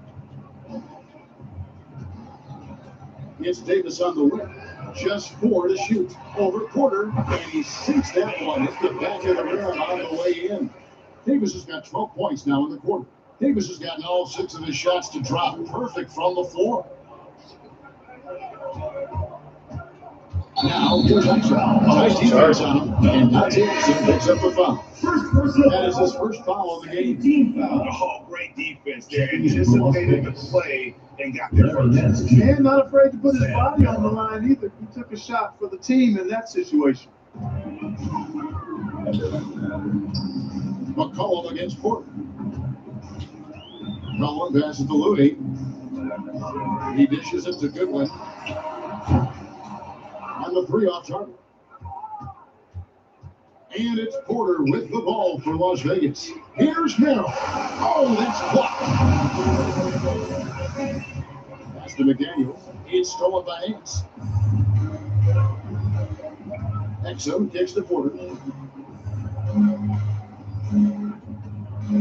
It's Davis on the wing. Just 4 to shoot. Over Porter, and he sinks that one. Hits the back of the rim on the way in. Davis has got 12 points now in the quarter. Davis has gotten all 6 of his shots to drop. Perfect from the floor. Now, here's Axel. Nice defense on him. And Dante Exum picks up a foul. That is his first foul of the game. Oh, great defense there. Anticipated the play and got there first. And not afraid to put his body on the line either. He took a shot for the team in that situation. McCollum against Porter. McCollum passes to Looney. He dishes it to Goodwin. On the 3 off target. And it's Porter with the ball for Las Vegas. Here's Merrill. Oh, that's blocked. Pass to McDaniel. It's stolen by Hayes. Exum kicks to Porter.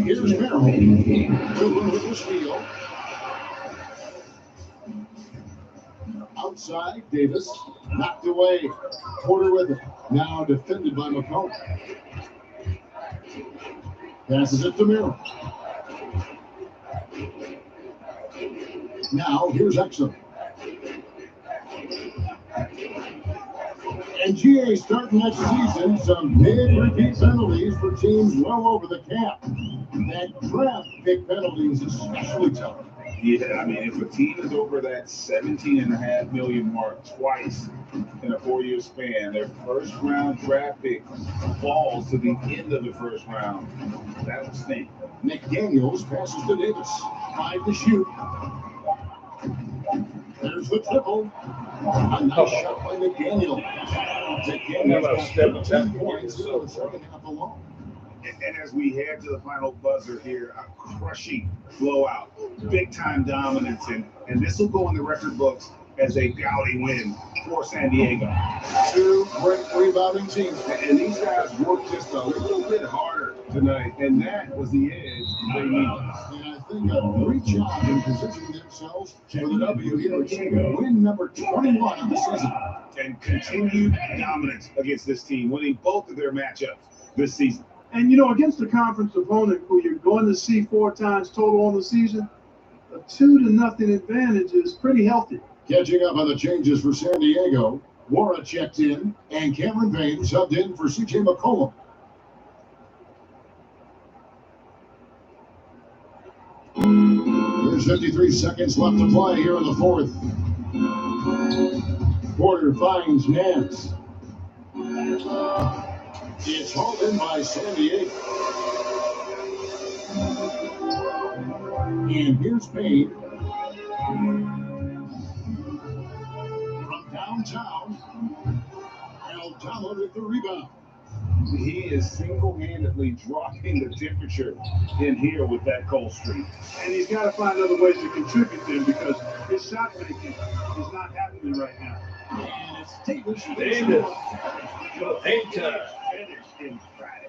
Here's Merrill. Goodwin with the steal. Outside, Davis knocked away. Porter with it. Now defended by McCollum. Passes it to Merrill. Now here's Exum. And GA starting next season, some big repeat penalties for teams well over the cap. That draft pick penalties especially tough. Yeah, I mean, if a team is over that $17.5 million mark twice in a 4-year span, their first round draft pick falls to the end of the first round. That would stink. McDaniels passes to Davis. 5 to shoot. There's the triple. A nice shot by McDaniel. McDaniel's got 10 points in the second half alone. And as we head to the final buzzer here, a crushing blowout, big-time dominance, and this will go in the record books as a gaudy win for San Diego. 2 great rebounding teams. And these guys worked just a little bit harder tonight, and that was the edge they needed. And I think a great job in positioning themselves for the W here. Win number 21 of the season. And continued dominance against this team, winning both of their matchups this season. And, you know, against a conference opponent who you're going to see 4 times total on the season, a 2-0 advantage is pretty healthy. Catching up on the changes for San Diego, Wara checked in, and Cameron Payne subbed in for C.J. McCollum. There's 53 seconds left to play here in the 4th. Porter finds Nance. It's hauled in by San Diego. And here's Payne. From downtown, Aldama with the rebound. He is single-handedly dropping the temperature in here with that cold streak. And he's got to find other ways to contribute then because his shot making is not happening right now. And it's Davis. Davis. Paint time.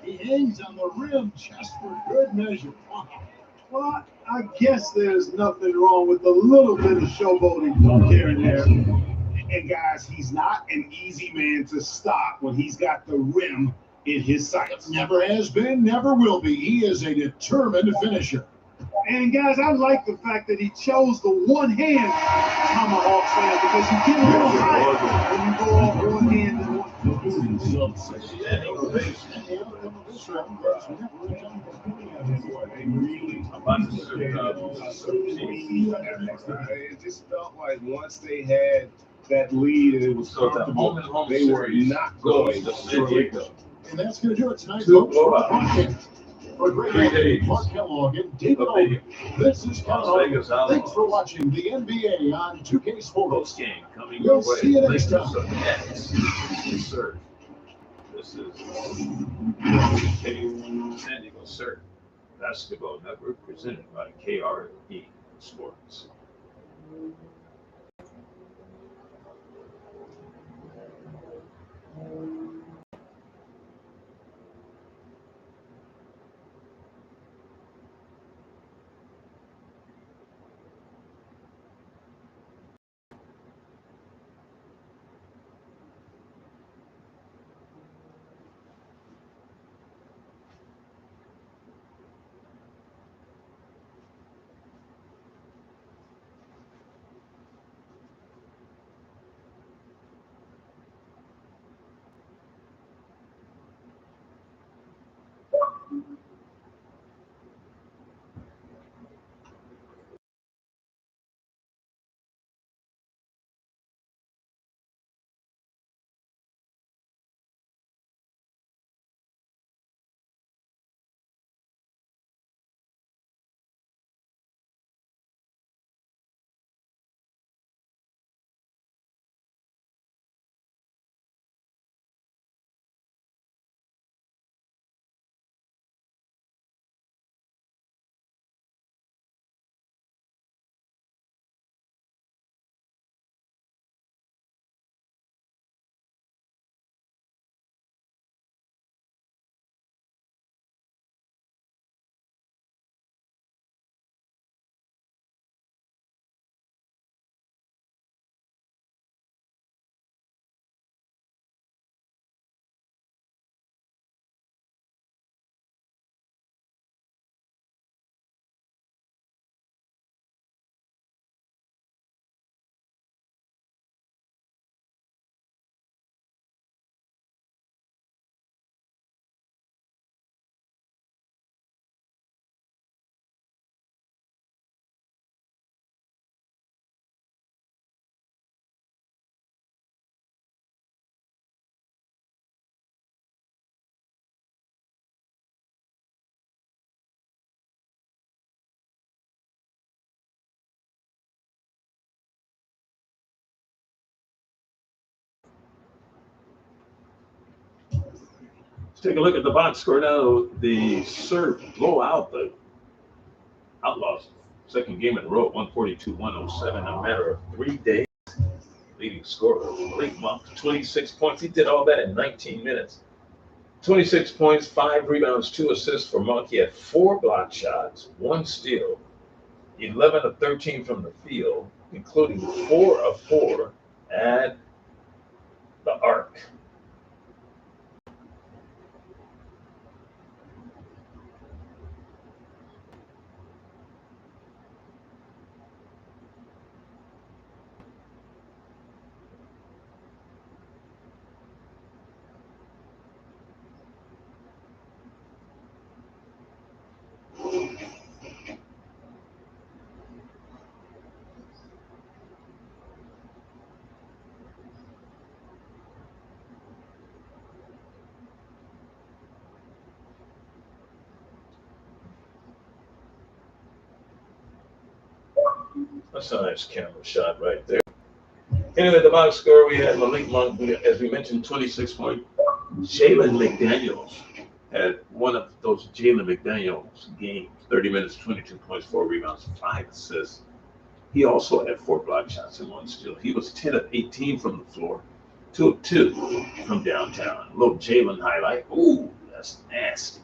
He hangs on the rim just for good measure. Well, I guess there's nothing wrong with a little bit of showboating here and there. And guys, he's not an easy man to stop when he's got the rim in his sights. Never has been, never will be. He is a determined finisher. And guys, I like the fact that he chose the one-hand tomahawk slam because you get a little high when you go off one hand and one. It just felt like once they had that lead and it was comfortable, they were not going to relinquish. And that's going to do it tonight, folks. For Greg Anthony, Mark Kellogg, and David Olden, this is Kevin Hart. Thanks for watching the NBA on 2K Sports. Game coming We'll your way. see you next time. Yes, sir. This is San Diego Surf Basketball Network presented by KRE Sports. Let's take a look at the box score now. The Surf blow out the Outlaws. Second game in a row, 142-107, in a matter of 3 days. Leading scorer, Malik Monk, 26 points. He did all that in 19 minutes. 26 points, 5 rebounds, 2 assists for Monk. He had 4 block shots, 1 steal, 11 of 13 from the field, including 4 of 4 at the arc. That's a nice camera shot right there. Anyway, the box score, we had Malik Monk, as we mentioned, 26 points. Jalen McDaniels had one of those Jalen McDaniels games, 30 minutes, 22 points, 4 rebounds, 5 assists. He also had 4 block shots and 1 steal. He was 10 of 18 from the floor, 2 of 2 from downtown. A little Jalen highlight. Ooh, that's nasty.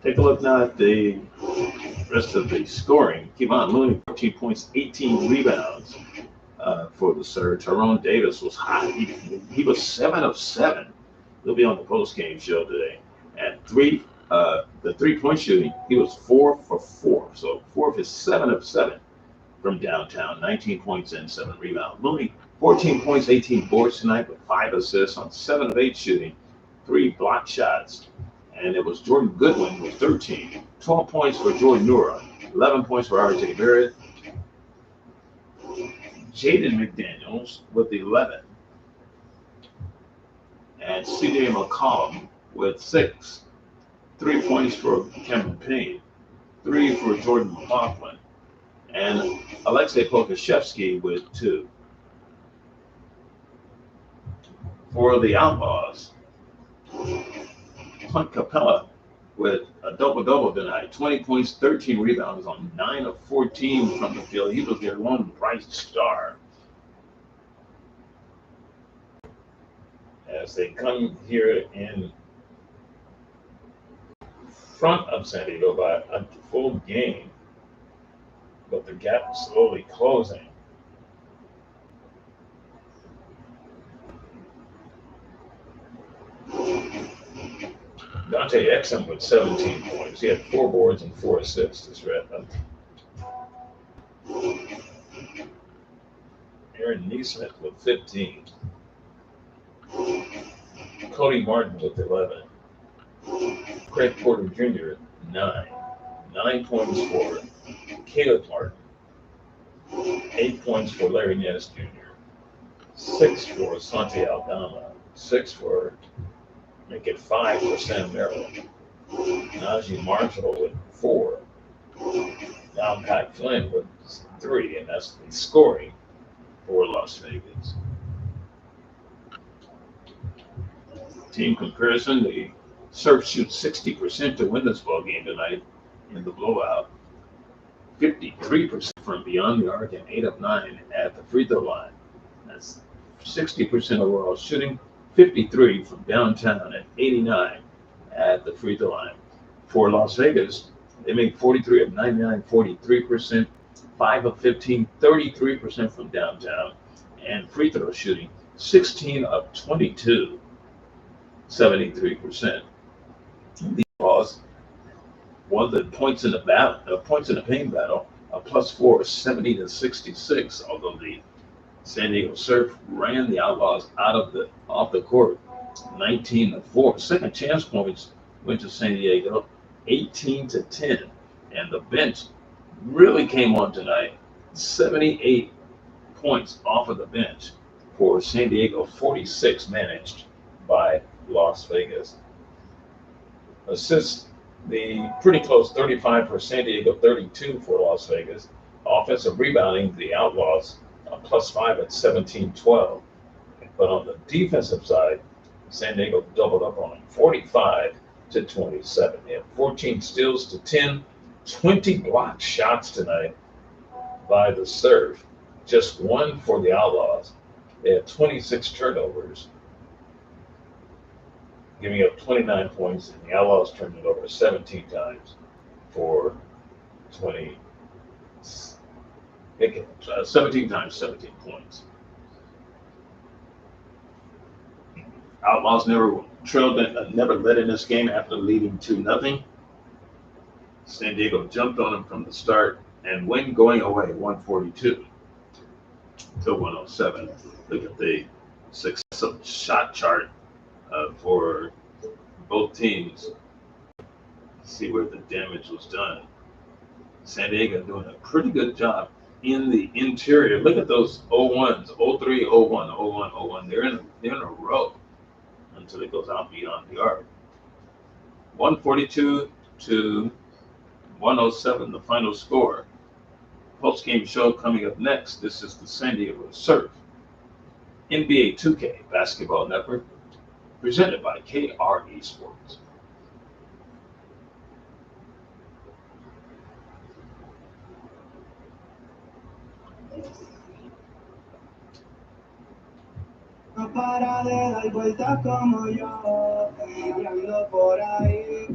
Take a look now at the rest of the scoring. Kevon Looney, 14 points, 18 rebounds for the Surge. Tyrone Davis was hot. He was 7 of 7. He'll be on the post-game show today. And the three-point shooting, he was 4 for 4. So 4 of his 7 of 7 from downtown, 19 points and 7 rebounds. Looney, 14 points, 18 boards tonight with 5 assists on 7 of 8 shooting, 3 block shots. And it was Jordan Goodwin with 13. 12 points for Jordan Nura, 11 points for RJ Barrett. Jaden McDaniels with 11. And CJ McCollum with 6. 3 points for Cameron Payne, 3 for Jordan McLaughlin, and Alexei Pokashevsky with 2. For the Outlaws, Clint Capella with a double-double tonight, 20 points, 13 rebounds on 9 of 14 from the field. He was their lone bright star. As they come here in front of San Diego by a full game, but the gap is slowly closing. Dante Exum with 17 points. He had 4 boards and 4 assists this red. Aaron Neesmith with 15. Cody Martin with 11. Craig Porter Jr. 9. 9 points for Caleb Martin. 8 points for Larry Nance Jr. 6 for Santi Aldama. 6 for, make it 5 for Sam Merrill. Najee Marshall with 4. Now Pat Flynn with 3, and that's the scoring for Las Vegas. Team comparison, the Surf shoots 60% to win this ball game tonight in the blowout. 53% from beyond the arc and 8 of 9 at the free throw line. That's 60% overall shooting, 53 from downtown and 89 at the free throw line. For Las Vegas, they made 43 of 99, 43%, 5 of 15, 33% from downtown, and free throw shooting, 16 of 22, 73%. The Outlaws won the points in the paint battle, a +4, 70 to 66. Although the San Diego Surf ran the Outlaws off the court, 19 to 4. Second chance points went to San Diego, 18 to 10, and the bench really came on tonight. 78 points off of the bench for San Diego, 46 managed by Las Vegas. Assists, the pretty close 35 for San Diego, 32 for Las Vegas. Offensive rebounding, the Outlaws +5 at 17-12. But on the defensive side, San Diego doubled up on them, 45 to 27. They had 14 steals to 10, 20 blocked shots tonight by the Surf, just 1 for the Outlaws. They had 26 turnovers, giving up 29 points, and the Outlaws turned it over 17 times for 17 times 17 points. Outlaws never led in this game after leading 2-0. San Diego jumped on them from the start and when going away 142 to 107. Look at the successive shot chart for both teams. See where the damage was done. San Diego doing a pretty good job in the interior. Look at those 0-1s, 0-3, 0-1, 0-1, 0-1. They're in a row until it goes out beyond the arc. 142 to 107, the final score. Post-game show coming up next. This is the San Diego Surf NBA 2K Basketball Network, presented by KRE Sports. No para de dar vueltas como yo, envidiando por ahí.